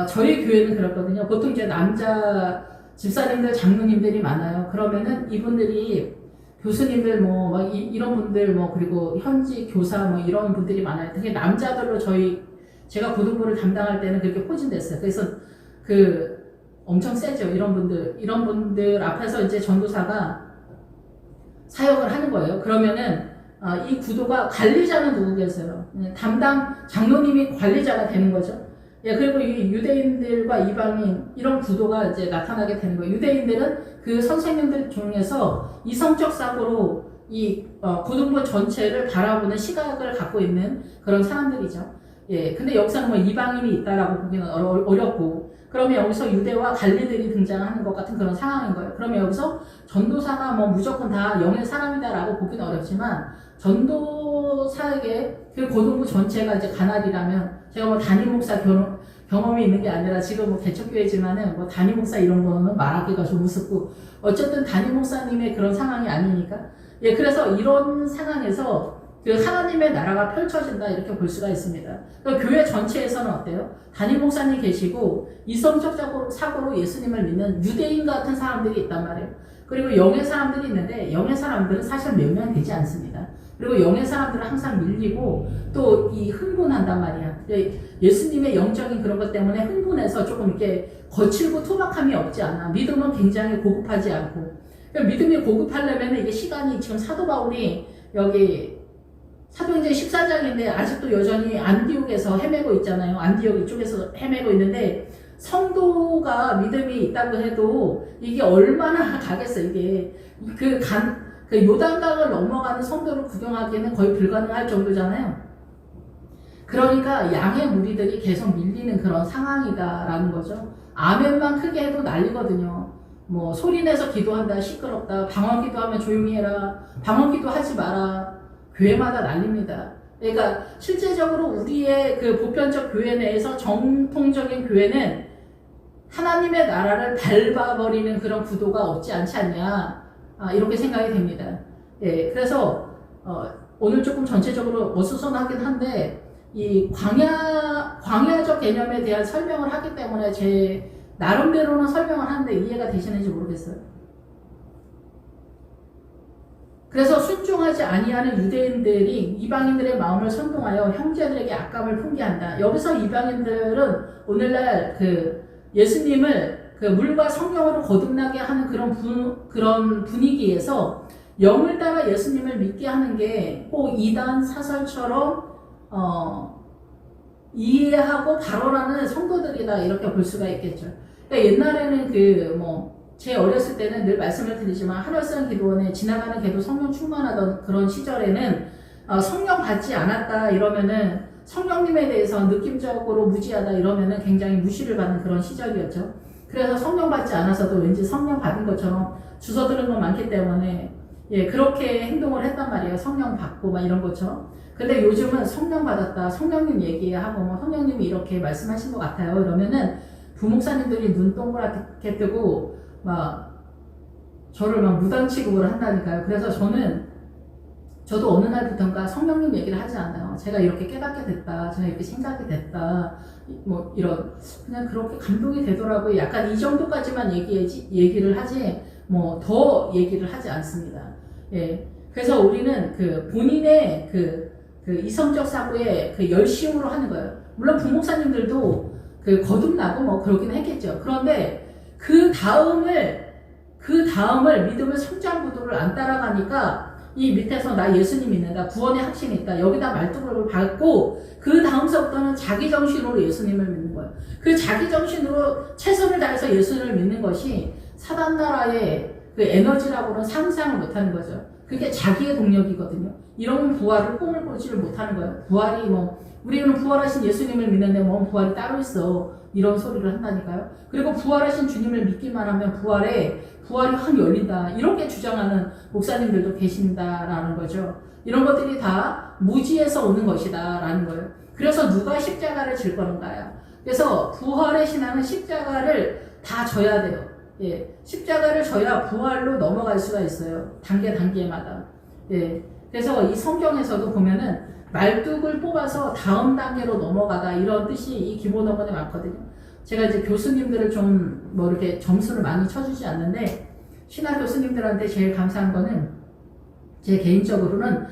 저희 교회는 그렇거든요. 보통 이제 남자 집사님들, 장로님들이 많아요. 그러면은 이분들이 교수님들 이런 분들 그리고 현지 교사 이런 분들이 많아요. 되게 남자들로 제가 고등부를 담당할 때는 그렇게 포진됐어요. 그래서 엄청 세죠. 이런 분들 앞에서 이제 전도사가 사역을 하는 거예요. 그러면은 이 구도가 관리자는 누구겠어요? 담당 장로님이 관리자가 되는 거죠. 예, 그리고 이 유대인들과 이방인 이런 구도가 이제 나타나게 되는 거예요. 유대인들은 그 선생님들 중에서 이성적 사고로 이 고등부 전체를 바라보는 시각을 갖고 있는 그런 사람들이죠. 예, 근데 여기서는 이방인이 있다라고 보기는 어렵고, 그러면 여기서 유대와 관리들이 등장하는 것 같은 그런 상황인 거예요. 그러면 여기서 전도사가 무조건 다 영의 사람이다라고 보기는 어렵지만, 전도사에게 그 고등부 전체가 이제 관할이라면, 제가 담임 목사 경험이 있는 게 아니라 지금 개척교회지만은 담임 목사 이런 거는 말하기가 좀 우습고, 어쨌든 담임 목사님의 그런 상황이 아니니까. 예, 그래서 이런 상황에서 하나님의 나라가 펼쳐진다 이렇게 볼 수가 있습니다. 그러니까 교회 전체에서는 어때요? 담임 목사님 계시고 이성적 사고로 예수님을 믿는 유대인 같은 사람들이 있단 말이에요. 그리고 영의 사람들이 있는데 영의 사람들은 사실 몇 명 되지 않습니다. 그리고 영의 사람들은 항상 밀리고 또 흥분한단 말이야. 예수님의 영적인 그런 것 때문에 흥분해서 조금 이렇게 거칠고 투박함이 없지 않아. 믿음은 굉장히 고급하지 않고. 그러니까 믿음이 고급하려면 이게 시간이 지금 사도 바울이 여기 사도행전 14장인데 아직도 여전히 안디옥에서 헤매고 있잖아요. 안디옥 이쪽에서 헤매고 있는데 성도가 믿음이 있다고 해도 이게 얼마나 가겠어. 이게 요단강을 넘어가는 성도를 구경하기에는 거의 불가능할 정도잖아요. 그러니까 양의 무리들이 계속 밀리는 그런 상황이다라는 거죠. 아멘만 크게 해도 난리거든요. 소리내서 기도한다 시끄럽다, 방언 기도하면 조용히 해라, 방언 기도하지 마라, 교회마다 난립니다. 그러니까 실제적으로 우리의 보편적 교회 내에서 정통적인 교회는 하나님의 나라를 밟아버리는 그런 구도가 없지 않지 않냐, 이렇게 생각이 됩니다. 예, 그래서 오늘 조금 전체적으로 어수선하긴 한데 이 광야적 개념에 대한 설명을 하기 때문에 제 나름대로는 설명을 하는데 이해가 되시는지 모르겠어요. 그래서 순종하지 아니하는 유대인들이 이방인들의 마음을 선동하여 형제들에게 악감을 풍기한다. 여기서 이방인들은 오늘날 예수님을 물과 성령으로 거듭나게 하는 그런 분위기에서 영을 따라 예수님을 믿게 하는 게 꼭 이단 사설처럼 이해하고 발언하는 성도들이다 이렇게 볼 수가 있겠죠. 그러니까 옛날에는 제 어렸을 때는 늘 말씀을 드리지만 한월산 기도원에 지나가는 개도 성령 충만하던 그런 시절에는 성령 받지 않았다 이러면은 성령님에 대해서 느낌적으로 무지하다 이러면은 굉장히 무시를 받는 그런 시절이었죠. 그래서 성령 받지 않아서도 왠지 성령 받은 것처럼 주워 들은 거 많기 때문에 예, 그렇게 행동을 했단 말이에요. 성령 받고 이런 것처럼. 근데 요즘은 성령 받았다, 성령님 얘기하고 성령님이 이렇게 말씀하신 것 같아요. 이러면은 부목사님들이 눈 동그랗게 뜨고 저를 무당 취급을 한다니까요. 그래서 저도 어느 날부터인가 성령님 얘기를 하지 않아요. 제가 이렇게 깨닫게 됐다, 제가 이렇게 생각이 됐다, 이런 그냥 그렇게 감동이 되더라고요. 약간 이 정도까지만 얘기를 하지 더 얘기를 하지 않습니다. 예, 그래서 우리는 본인의 이성적 사고에 열심으로 하는 거예요. 물론 부목사님들도 그 거듭나고 뭐 그러긴 했겠죠. 그런데 그 다음을 믿음의 성장 구도를 안 따라가니까 이 밑에서 나 예수님 믿는다, 구원의 확신이 있다, 여기다 말뚝을 밟고 그 다음서부터는 자기 정신으로 예수님을 믿는 거예요. 그 자기 정신으로 최선을 다해서 예수님을 믿는 것이 사단 나라의 그 에너지라고는 상상을 못하는 거죠. 그게 자기의 동력이거든요. 이런 부활을 꿈을 꾸지를 못하는 거예요. 부활이 뭐 우리는 부활하신 예수님을 믿는데 뭐 부활이 따로 있어, 이런 소리를 한다니까요. 그리고 부활하신 주님을 믿기만 하면 부활이 확 열린다, 이렇게 주장하는 목사님들도 계신다라는 거죠. 이런 것들이 다 무지에서 오는 것이다 라는 거예요. 그래서 누가 십자가를 질 건가요? 그래서 부활의 신앙은 십자가를 다 져야 돼요. 예, 십자가를 져야 부활로 넘어갈 수가 있어요. 단계마다. 예, 그래서 이 성경에서도 보면은 말뚝을 뽑아서 다음 단계로 넘어가다, 이런 뜻이 이 기본 어근에 많거든요. 제가 이제 교수님들을 좀 뭐 이렇게 점수를 많이 쳐주지 않는데, 신학 교수님들한테 제일 감사한 거는 제 개인적으로는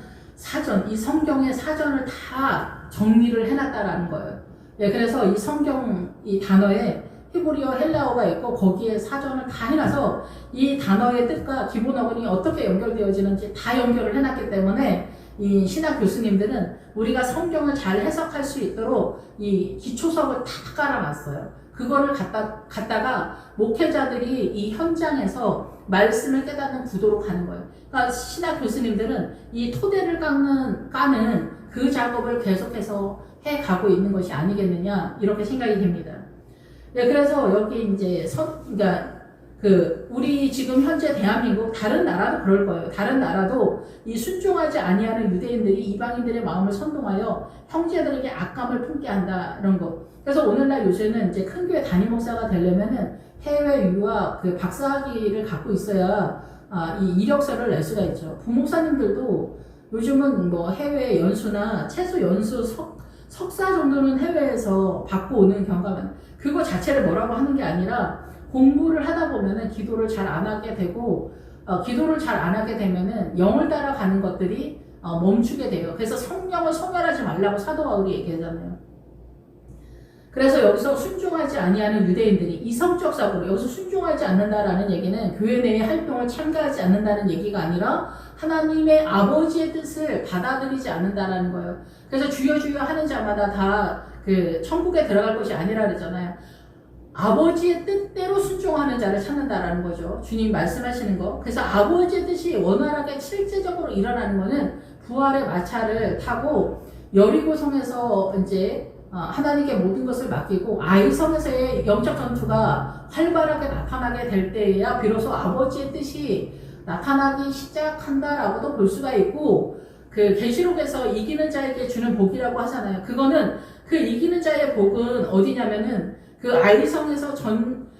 이 성경의 사전을 다 정리를 해놨다라는 거예요. 예, 그래서 이 성경 이 단어에 히브리어, 헬라어가 있고 거기에 사전을 다 해놔서 이 단어의 뜻과 기본 어근이 어떻게 연결되어지는지 다 연결을 해놨기 때문에 이 신학 교수님들은 우리가 성경을 잘 해석할 수 있도록 이 기초석을 다 깔아놨어요. 그거를 갖다가 목회자들이 이 현장에서 말씀을 깨닫는 구도로 가는 거예요. 그러니까 신학 교수님들은 이 토대를 까는 그 작업을 계속해서 해가고 있는 것이 아니겠느냐, 이렇게 생각이 됩니다. 네, 그래서 여기 이제 그러니까 우리 지금 현재 대한민국, 다른 나라도 그럴 거예요. 다른 나라도 이 순종하지 아니하는 유대인들이 이방인들의 마음을 선동하여 형제들에게 악감을 품게 한다, 이런 거. 그래서 오늘날 요새는 이제 큰 교회 담임 목사가 되려면은 해외 유학 그 박사학위를 갖고 있어야 이 이력서를 낼 수가 있죠. 부목사님들도 요즘은 뭐 해외 연수나 최소 연수 석사 정도는 해외에서 받고 오는 경우가 많아요. 그거 자체를 뭐라고 하는 게 아니라 공부를 하다 보면은 기도를 잘 안 하게 되고, 기도를 잘 안 하게 되면은 영을 따라가는 것들이 멈추게 돼요. 그래서 성령을 소멸하지 말라고 사도 바울이 얘기하잖아요. 그래서 여기서 순종하지 아니하는 유대인들이 이성적 사고로, 여기서 순종하지 않는다라는 얘기는 교회 내의 활동을 참가하지 않는다는 얘기가 아니라 하나님의 아버지의 뜻을 받아들이지 않는다라는 거예요. 그래서 주여 주여 하는 자마다 다 그 천국에 들어갈 것이 아니라 그러잖아요. 아버지의 뜻대로 순종하는 자를 찾는다라는 거죠. 주님 말씀하시는 거. 그래서 아버지의 뜻이 원활하게 실제적으로 일어나는 거는 부활의 마차를 타고 여리고성에서 이제 하나님께 모든 것을 맡기고 아이성에서의 영적 전투가 활발하게 나타나게 될 때에야 비로소 아버지의 뜻이 나타나기 시작한다라고도 볼 수가 있고, 그 계시록에서 이기는 자에게 주는 복이라고 하잖아요. 그거는 그 이기는 자의 복은 어디냐면은 그 아이성에서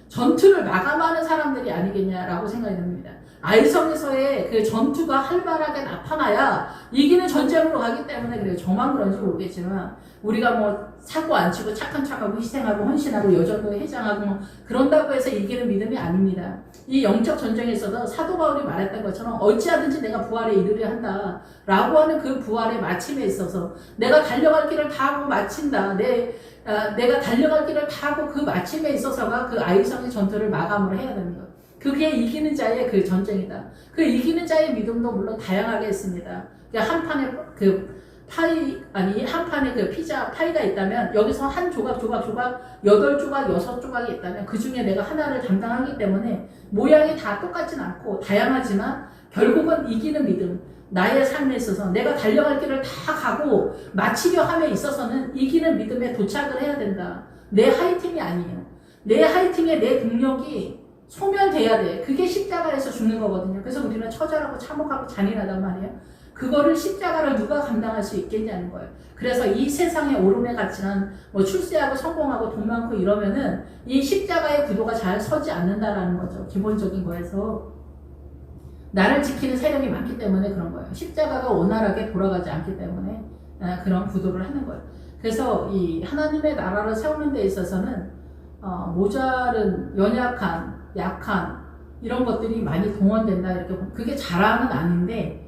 전투를 마감하는 사람들이 아니겠냐라고 생각이 듭니다. 아이성에서의 그 전투가 활발하게 나타나야 이기는 전쟁으로 가기 때문에 그래요. 저만 그런지 모르겠지만 우리가 뭐 사고 안 치고 착한 척하고 희생하고 헌신하고 여전도 해장하고 뭐 그런다고 해서 이기는 믿음이 아닙니다. 이 영적 전쟁에 있어서 사도 바울이 말했던 것처럼 어찌하든지 내가 부활에 이르려 한다 라고 하는 그 부활의 마침에 있어서 내가 달려갈 길을 다 하고 마친다, 내가 달려갈 길을 다 하고 그 마침에 있어서가 그 아이성의 전투를 마감을 해야 됩니다. 그게 이기는 자의 그 전쟁이다. 그 이기는 자의 믿음도 물론 다양하게 있습니다. 한 판에 한 판에 그 피자 파이가 있다면 여기서 한 조각 8조각 6조각이 있다면 그 중에 내가 하나를 담당하기 때문에 모양이 다 똑같진 않고 다양하지만 결국은 이기는 믿음, 나의 삶에 있어서 내가 달려갈 길을 다 가고 마치려 함에 있어서는 이기는 믿음에 도착을 해야 된다. 내 하이팅이 아니에요. 내 하이팅에 내 동력이 소멸돼야 돼. 그게 십자가에서 죽는 거거든요. 그래서 우리는 처절하고 참혹하고 잔인하단 말이에요. 그거를 십자가를 누가 감당할 수 있겠냐는 거예요. 그래서 이 세상의 오름에 갇히는 뭐 출세하고 성공하고 돈 많고 이러면은 이 십자가의 구도가 잘 서지 않는다라는 거죠. 기본적인 거에서 나를 지키는 세력이 많기 때문에 그런 거예요. 십자가가 원활하게 돌아가지 않기 때문에 그런 구도를 하는 거예요. 그래서 이 하나님의 나라를 세우는 데 있어서는 모자른, 연약한, 약한 이런 것들이 많이 동원된다, 이렇게 그게 자랑은 아닌데,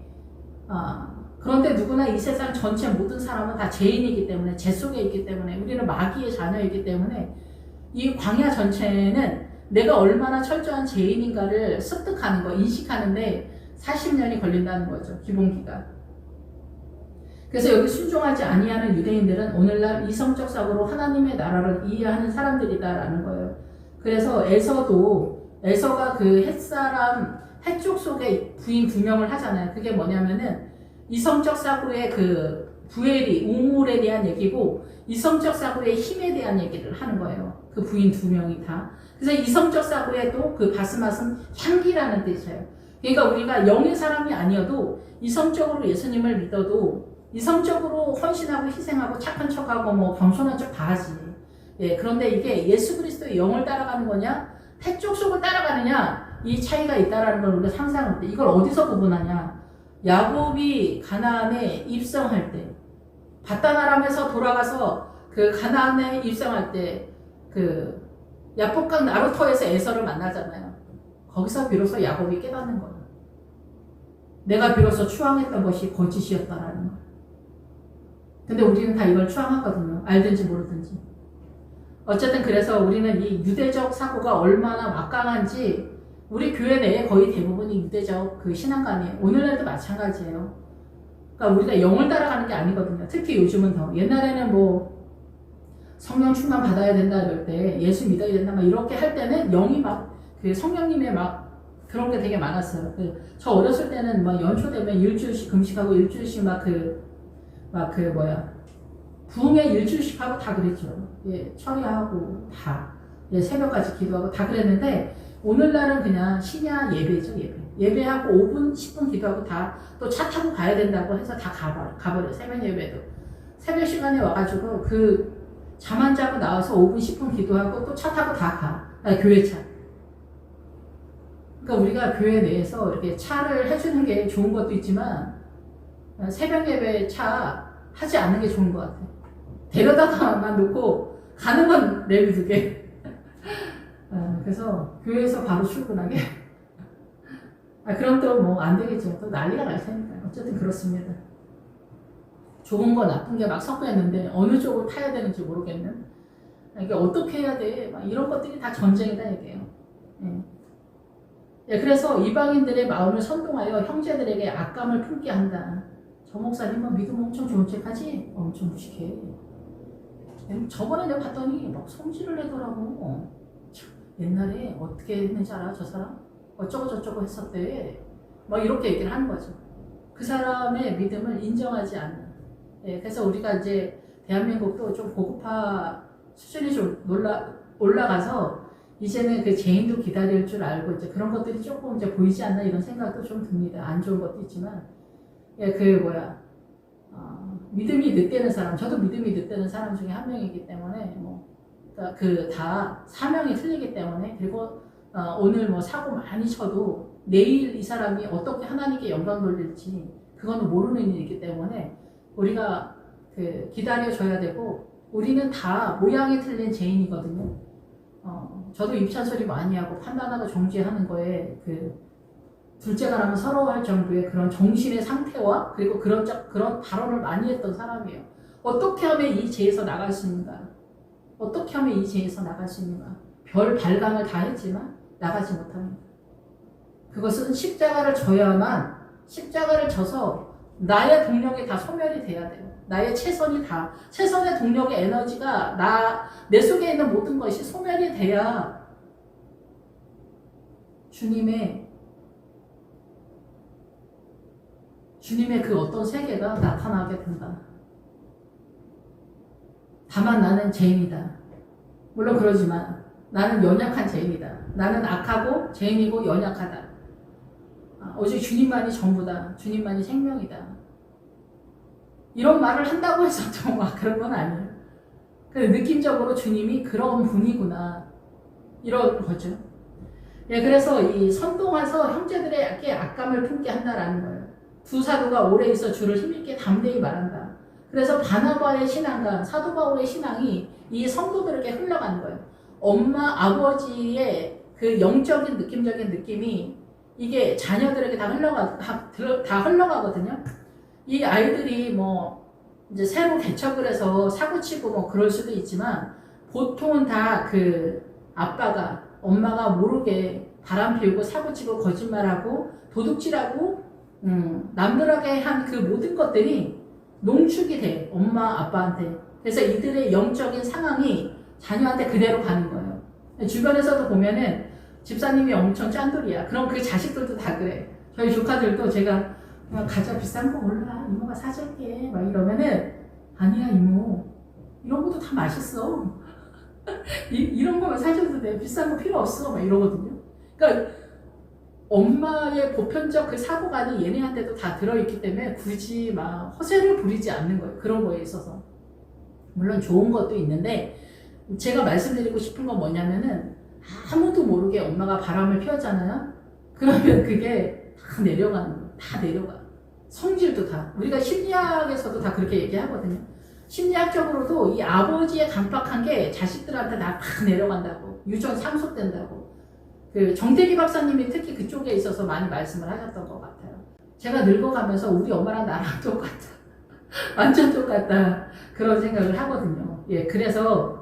그런데 누구나 이 세상 전체 모든 사람은 다 죄인이기 때문에, 죄 속에 있기 때문에, 우리는 마귀의 자녀이기 때문에 이 광야 전체는 내가 얼마나 철저한 죄인인가를 습득하는 거, 인식하는데 40년이 걸린다는 거죠. 기본기가. 그래서 여기 순종하지 아니하는 유대인들은 오늘날 이성적 사고로 하나님의 나라를 이해하는 사람들이다라는 거예요. 그래서 에서가 그 헷족 속에 부인 2명을 하잖아요. 그게 뭐냐면은 이성적 사고의 그 부엘이 우물에 대한 얘기고 이성적 사고의 힘에 대한 얘기를 하는 거예요. 그 부인 2명이 다. 그래서 이성적 사고에도 그 바스맛은 향기라는 뜻이에요. 그러니까 우리가 영의 사람이 아니어도 이성적으로 예수님을 믿어도 이성적으로 헌신하고 희생하고 착한 척하고 뭐 겸손한 척 다 하지. 예, 그런데 이게 예수 그리스도의 영을 따라가는 거냐, 헷족 속을 따라가느냐, 이 차이가 있다라는 걸 우리가 상상할 때 이걸 어디서 구분하냐? 야곱이 가나안에 입성할 때, 바다나람에서 돌아가서 그 가나안에 입성할 때 그 야복강 나루터에서 에서를 만나잖아요. 거기서 비로소 야곱이 깨닫는 거예요. 내가 비로소 추앙했던 것이 거짓이었다라는 거예요. 근데 우리는 다 이걸 추앙하거든요. 알든지 모르든지. 어쨌든 그래서 우리는 이 유대적 사고가 얼마나 막강한지 우리 교회 내에 거의 대부분이 유대적 그 신앙관이에요. 오늘날도 마찬가지예요. 그러니까 우리가 영을 따라가는 게 아니거든요. 특히 요즘은 더. 옛날에는 뭐 성령 충만 받아야 된다 이럴 때 예수 믿어야 된다 막 이렇게 할 때는 영이 막 그 성령님의 막 그런 게 되게 많았어요. 저 어렸을 때는 막 연초 되면 일주일씩 금식하고 일주일씩 부흥회 일주일씩 하고 다 그랬죠. 예, 처리하고 다. 예, 새벽까지 기도하고 다 그랬는데 오늘날은 그냥 심야 예배죠, 예배. 예배하고 5분, 10분 기도하고 다 또 차 타고 가야 된다고 해서 다 가버려. 새벽 예배도. 새벽 시간에 와가지고 그 잠 안 자고 나와서 5분, 10분 기도하고 또 차 타고 다 가. 아니, 교회 차. 그러니까 우리가 교회 내에서 이렇게 차를 해주는 게 좋은 것도 있지만 새벽 예배 차 하지 않는 게 좋은 것 같아. 데려다만 놓고 가는 건 내비두게. 그래서 교회에서 바로 출근하게. 그럼 또 뭐 안 되겠죠. 또 난리가 날 테니까. 어쨌든 그렇습니다. 좋은 거 나쁜 게 막 섞여 있는데 어느 쪽을 타야 되는지 모르겠는. 이게 어떻게 해야 돼? 막 이런 것들이 다 전쟁이다 이게요. 예, 그래서 이방인들의 마음을 선동하여 형제들에게 악감을 품게 한다. 저 목사님은 믿음 엄청 좋은 척하지? 엄청 무식해. 저번에 내가 봤더니 막 성질을 내더라고. 옛날에 어떻게 했는지 알아? 저 사람? 어쩌고 저쩌고 했었대. 막 이렇게 얘기를 하는 거죠. 그 사람의 믿음을 인정하지 않는. 예, 그래서 우리가 이제 대한민국도 좀 고급화 수준이 좀 올라가서 이제는 그 죄인도 기다릴 줄 알고 이제 그런 것들이 조금 이제 보이지 않나 이런 생각도 좀 듭니다. 안 좋은 것도 있지만. 예, 믿음이 늦대는 사람, 저도 믿음이 늦대는 사람 중에 한 명이기 때문에, 다 사명이 틀리기 때문에, 그리고, 오늘 뭐 사고 많이 쳐도 내일 이 사람이 어떻게 하나님께 영광 돌릴지, 그거는 모르는 일이기 때문에, 우리가 기다려줘야 되고, 우리는 다 모양이 틀린 죄인이거든요. 저도 입찬 소리 많이 하고 판단하고 정죄하는 거에 둘째가 나면 서러워할 정도의 그런 정신의 상태와 그리고 그런 발언을 많이 했던 사람이에요. 어떻게 하면 이 죄에서 나갈 수 있는가? 어떻게 하면 이 죄에서 나갈 수 있는가? 별 발광을 다 했지만 나가지 못합니다. 그것은 십자가를 져서 나의 동력이 다 소멸이 돼야 돼요. 나의 최선의 동력의 에너지가 내 속에 있는 모든 것이 소멸이 돼야 주님의 그 어떤 세계가 나타나게 된다. 다만 나는 죄인이다. 물론 그러지만 나는 연약한 죄인이다. 나는 악하고 죄인이고 연약하다. 오직 주님만이 전부다. 주님만이 생명이다. 이런 말을 한다고 해서 또 막 그런 건 아니에요. 느낌적으로 주님이 그런 분이구나. 이런 거죠. 예, 그래서 이 선동해서 형제들에게 악감을 품게 한다라는 거예요. 두 사도가 오래 있어 주를 힘있게 담대히 말한다. 그래서 바나바의 신앙과 사도 바울의 신앙이 이 성도들에게 흘러가는 거예요. 엄마, 아버지의 그 영적인 느낌적인 느낌이 이게 자녀들에게 다 흘러가거든요. 이 아이들이 뭐 이제 새로 개척을 해서 사고치고 뭐 그럴 수도 있지만 보통은 다 그 아빠가 엄마가 모르게 바람 피우고 사고치고 거짓말하고 도둑질하고 남들에게 한 그 모든 것들이 농축이 돼 엄마 아빠한테. 그래서 이들의 영적인 상황이 자녀한테 그대로 가는 거예요. 주변에서도 보면은 집사님이 엄청 짠돌이야. 그럼 그 자식들도 다 그래. 저희 조카들도 제가 가자 비싼 거 몰라 이모가 사줄게 막 이러면은 아니야 이모 이런 것도 다 맛있어. 이런 거만 사줘도 돼. 비싼 거 필요 없어 막 이러거든요. 그러니까 엄마의 보편적 그 사고관이 얘네한테도 다 들어있기 때문에 굳이 막 허세를 부리지 않는 거예요. 그런 거에 있어서. 물론 좋은 것도 있는데 제가 말씀드리고 싶은 건 뭐냐면은 아무도 모르게 엄마가 바람을 피웠잖아요. 그러면 그게 다 내려가는 거예요. 다 내려가. 성질도 다. 우리가 심리학에서도 다 그렇게 얘기하거든요. 심리학적으로도 이 아버지의 강박한 게 자식들한테 다 내려간다고. 유전 상속된다고. 그 정태기 박사님이 특히 그쪽에 있어서 많이 말씀을 하셨던 것 같아요. 제가 늙어가면서 우리 엄마랑 나랑 똑같다. 완전 똑같다. 그런 생각을 하거든요. 예, 그래서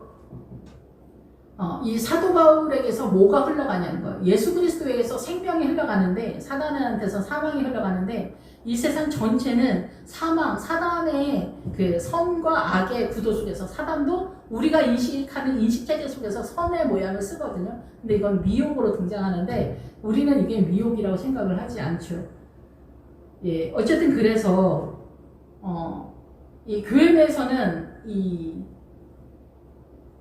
이 사도 바울에게서 뭐가 흘러가냐는 거예요. 예수 그리스도에게서 생명이 흘러가는데 사단한테서 사망이 흘러가는데 이 세상 전체는 사망, 사단의 그 선과 악의 구도 속에서 사단도 우리가 인식하는 인식체계 속에서 선의 모양을 쓰거든요. 근데 이건 미혹으로 등장하는데 우리는 이게 미혹이라고 생각을 하지 않죠. 예, 어쨌든 그래서 이 교회 내에서는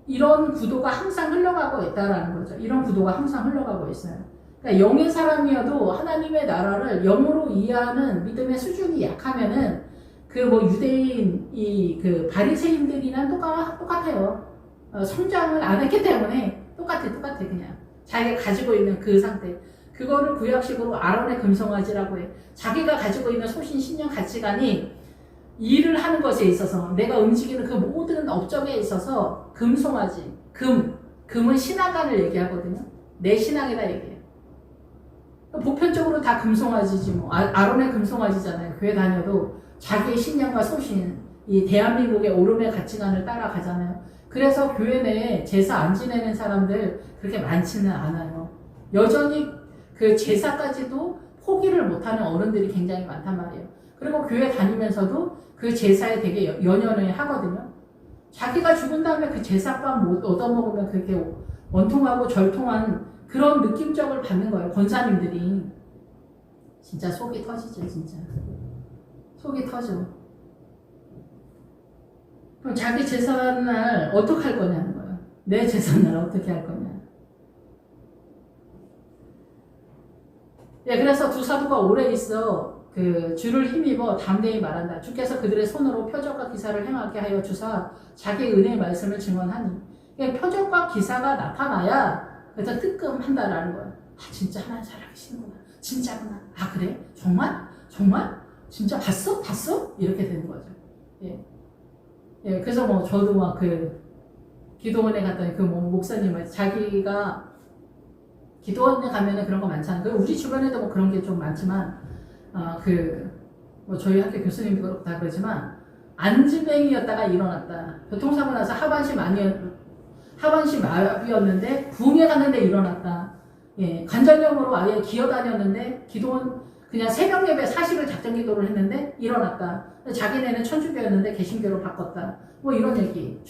이런 구도가 항상 흘러가고 있다라는 거죠. 이런 구도가 항상 흘러가고 있어요. 그러니까 영의 사람이어도 하나님의 나라를 영으로 이해하는 믿음의 수준이 약하면은 그 뭐 유대인 그 바리새인들이랑 똑같아요. 성장을 안 했기 때문에 똑같아 그냥 자기가 가지고 있는 그 상태. 그거를 구약식으로 아론의 금송아지라고 해. 자기가 가지고 있는 소신, 신념, 가치관이 일을 하는 것에 있어서 내가 움직이는 그 모든 업적에 있어서 금송아지, 금은 신앙관을 얘기하거든요. 내 신앙이다 얘기해요. 보편적으로 다 금송아지지 뭐. 아론의 금송아지잖아요. 교회 다녀도 자기의 신념과 소신, 이 대한민국의 오름의 가치관을 따라가잖아요. 그래서 교회 내에 제사 안 지내는 사람들 그렇게 많지는 않아요. 여전히 그 제사까지도 포기를 못하는 어른들이 굉장히 많단 말이에요. 그리고 교회 다니면서도 그 제사에 되게 연연해 하거든요. 자기가 죽은 다음에 그 제사밥 못 얻어먹으면 그렇게 원통하고 절통한 그런 느낌적을 받는 거예요. 권사님들이. 진짜 속이 터지죠. 진짜. 속이 터져. 그럼 자기 제사날 어떻게 할 거냐는 거예요. 내 제사날 어떻게 할 거냐. 예, 그래서 두 사도가 오래 있어 그 주를 힘입어 담대히 말한다. 주께서 그들의 손으로 표적과 기사를 행하게 하여 주사 자기의 은혜의 말씀을 증언하니. 그러니까 표적과 기사가 나타나야 그래서 뜨끔한다라는 거야. 아 진짜 하나님 살아계시는구나. 진짜구나. 아 그래? 정말? 진짜 봤어? 이렇게 되는 거죠. 예. 예, 그래서 뭐 저도 막 그 기도원에 갔더니 그 뭐 목사님은 자기가 기도원에 가면은 그런 거 많잖아요. 그리고 우리 주변에도 뭐 그런 게 좀 많지만 뭐 저희 학교 교수님도 그렇고 다 그러지만 안진뱅이였다가 일어났다. 교통사고 나서 하반신 마비였는데 부흥회 갔는데 일어났다. 예, 관절염으로 아예 기어다녔는데 기도원 그냥 새벽 예배 40일 작정 기도를 했는데 일어났다. 자기네는 천주교였는데 개신교로 바꿨다. 뭐 이런 얘기.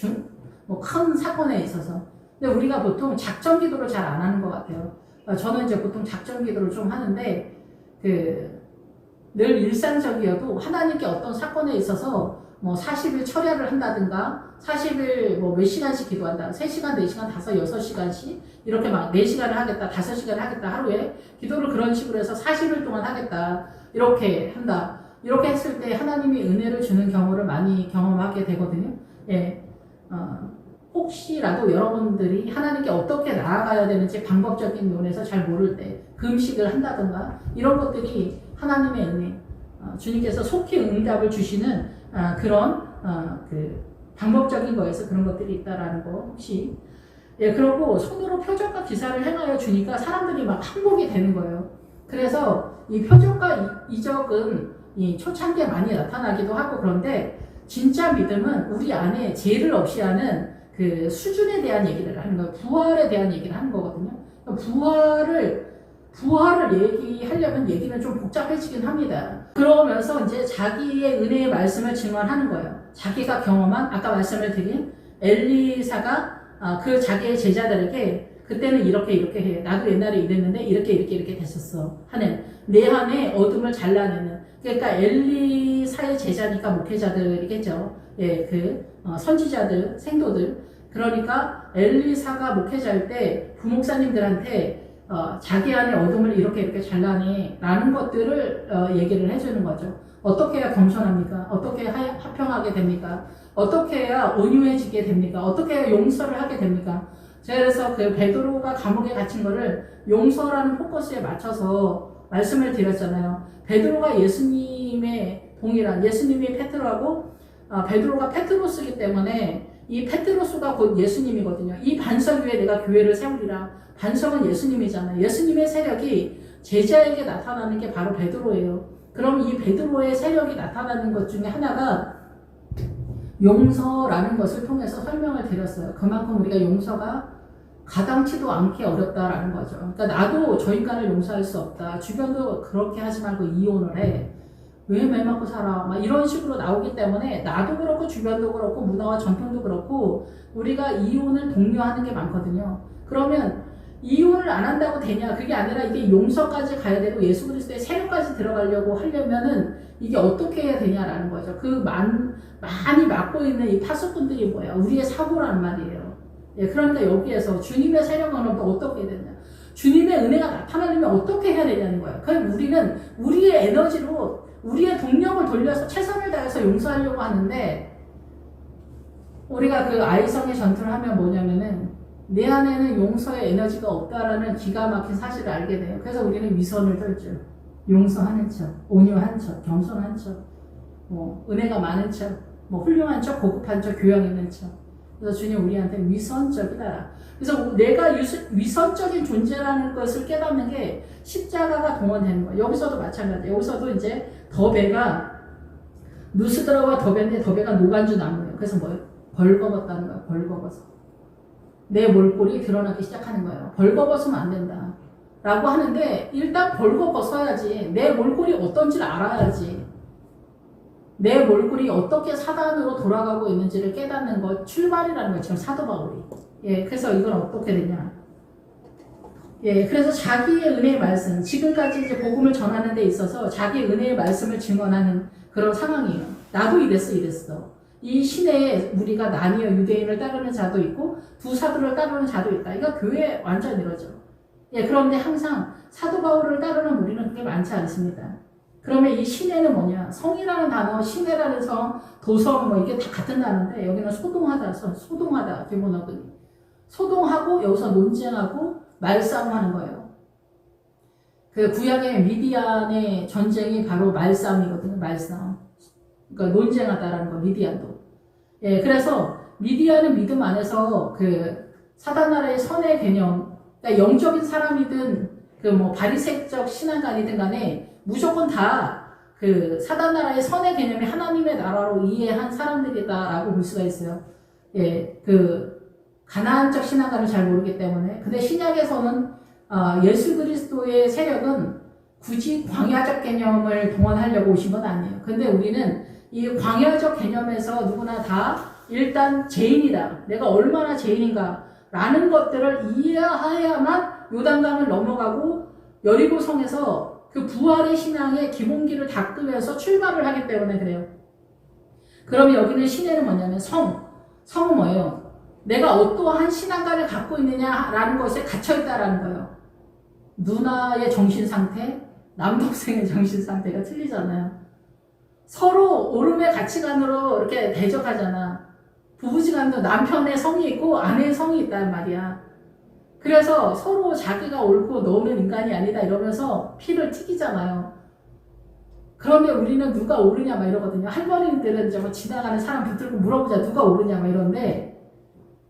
뭐 큰 사건에 있어서. 근데 우리가 보통 작정 기도를 잘 안 하는 것 같아요. 저는 이제 보통 작정 기도를 좀 하는데 늘 일상적이어도 하나님께 어떤 사건에 있어서 뭐 40일 철야를 한다든가 40일 뭐 몇 시간씩 기도한다. 3시간, 4시간, 5, 6시간씩 이렇게 막 4시간을 하겠다, 5시간을 하겠다 하루에 기도를 그런 식으로 해서 40일 동안 하겠다. 이렇게 한다. 이렇게 했을 때 하나님이 은혜를 주는 경우를 많이 경험하게 되거든요. 예. 혹시라도 여러분들이 하나님께 어떻게 나아가야 되는지 방법적인 면에서 잘 모를 때 금식을 한다든가 이런 것들이 하나님의 은혜, 주님께서 속히 응답을 주시는 그런 그 방법적인 거에서 그런 것들이 있다라는 거 혹시. 예, 그러고 손으로 표적과 기사를 행하여 주니까 사람들이 막 항복이 되는 거예요. 그래서 이 표적과 이적은 이 초창기에 많이 나타나기도 하고 그런데 진짜 믿음은 우리 안에 죄를 없이 하는 그 수준에 대한 얘기를 하는 거예요. 부활에 대한 얘기를 하는 거거든요. 부활을 얘기하려면 얘기는 좀 복잡해지긴 합니다. 그러면서 이제 자기의 은혜의 말씀을 증언하는 거예요. 자기가 경험한, 아까 말씀을 드린 엘리사가 그 자기의 제자들에게 그때는 이렇게 해. 나도 옛날에 이랬는데 이렇게 됐었어. 하는 내 안에 어둠을 잘라내는. 그러니까 엘리사의 제자니까 목회자들이겠죠. 예, 선지자들, 생도들. 그러니까 엘리사가 목회자일 때 부목사님들한테 자기 안에 어둠을 이렇게 잘라내라는 것들을 얘기를 해주는 거죠. 어떻게 해야 겸손합니까? 어떻게 해야 화평하게 됩니까? 어떻게 해야 온유해지게 됩니까? 어떻게 해야 용서를 하게 됩니까? 제가 그래서 그 베드로가 감옥에 갇힌 거를 용서라는 포커스에 맞춰서 말씀을 드렸잖아요. 베드로가 예수님의 동일한, 예수님이 페트로하고 베드로가 페트로스이기 때문에 이 페트로스가 곧 예수님이거든요. 이 반석 위에 내가 교회를 세우리라. 반석은 예수님이잖아요. 예수님의 세력이 제자에게 나타나는 게 바로 베드로예요. 그럼 이 베드로의 세력이 나타나는 것 중에 하나가 용서라는 것을 통해서 설명을 드렸어요. 그만큼 우리가 용서가 가당치도 않게 어렵다라는 거죠. 그러니까 나도 저 인간을 용서할 수 없다. 주변도 그렇게 하지 말고 이혼을 해. 왜 매 맞고 살아? 막 이런 식으로 나오기 때문에 나도 그렇고 주변도 그렇고 문화와 전통도 그렇고 우리가 이혼을 독려하는 게 많거든요. 그러면 이혼을 안 한다고 되냐? 그게 아니라 이게 용서까지 가야 되고 예수 그리스도의 세력까지 들어가려고 하려면은 이게 어떻게 해야 되냐라는 거죠. 많이 맡고 있는 이 파수꾼들이 뭐야? 우리의 사고란 말이에요. 예, 그러니까 여기에서 주님의 세력은 어떻게 해야 되냐? 주님의 은혜가 나타나려면 어떻게 해야 되냐는 거예요. 그럼 우리는 우리의 에너지로 우리의 동력을 돌려서 최선을 다해서 용서하려고 하는데 우리가 그 아이성의 전투를 하면 뭐냐면은 내 안에는 용서의 에너지가 없다라는 기가 막힌 사실을 알게 돼요. 그래서 우리는 위선을 떨죠. 용서하는 척, 온유한 척, 겸손한 척, 은혜가 많은 척, 훌륭한 척, 고급한 척, 교양 있는 척. 그래서 주님 우리한테 위선적이다. 그래서 내가 위선적인 존재라는 것을 깨닫는 게 십자가가 동원되는 거예요. 여기서도 마찬가지예요. 여기서도 이제 더베가 누스드라와 더베인데 더베가 노간주 나무예요. 그래서 벌거벗다는 거예요. 벌거벗어. 내 몰골이 드러나기 시작하는 거예요. 벌거벗으면 안 된다. 라고 하는데 일단 벌거벗어야지. 내 몰골이 어떤지를 알아야지. 내 몰골이 어떻게 사단으로 돌아가고 있는지를 깨닫는 것 출발이라는 거예요. 지금 사도 바울이. 예, 그래서 이건 어떻게 되냐. 예, 그래서 자기의 은혜의 말씀, 지금까지 이제 복음을 전하는 데 있어서 자기 은혜의 말씀을 증언하는 그런 상황이에요. 나도 이랬어. 이 시내에 무리가 나뉘어 유대인을 따르는 자도 있고 두 사도를 따르는 자도 있다. 이거 교회 완전 이러죠. 예, 그런데 항상 사도 바울을 따르는 무리는 그렇게 많지 않습니다. 그러면 이 시내는 뭐냐? 성이라는 단어, 시내라는 성, 도성 이게 다 같은 단어인데 여기는 소동하다 기본 어근이. 소동하고 여기서 논쟁하고 말싸움하는 거예요. 그 구약의 미디안의 전쟁이 바로 말싸움이거든요. 말싸움. 그러니까 논쟁하다라는 거, 미디안도. 예, 그래서 미디안은 믿음 안에서 그 사단나라의 선의 개념, 그러니까 영적인 사람이든 바리새적 신앙가이든 간에 무조건 다 그 사단나라의 선의 개념이 하나님의 나라로 이해한 사람들이다라고 볼 수가 있어요. 예, 가나안적 신앙가를 잘 모르기 때문에. 근데 신약에서는 예수 그리스도의 세력은 굳이 광야적 개념을 동원하려고 오신 건 아니에요. 근데 우리는 이 광야적 개념에서 누구나 다 일단 죄인이다. 내가 얼마나 죄인인가 라는 것들을 이해해야만 요단강을 넘어가고 여리고성에서 그 부활의 신앙의 기본기를 닦으면서 출발을 하기 때문에 그래요. 그럼 여기는 시내는 뭐냐면 성은 뭐예요? 내가 어떠한 신앙가를 갖고 있느냐라는 것에 갇혀있다라는 거예요. 누나의 정신상태, 남동생의 정신상태가 틀리잖아요. 서로 오름의 가치관으로 이렇게 대적하잖아. 부부지간도 남편의 성이 있고 아내의 성이 있단 말이야. 그래서 서로 자기가 옳고 너는 인간이 아니다 이러면서 피를 튀기잖아요. 그러면 우리는 누가 옳으냐 막 이러거든요. 할머니들은 이제 지나가는 사람 붙들고 물어보자 누가 옳으냐 막 이러는데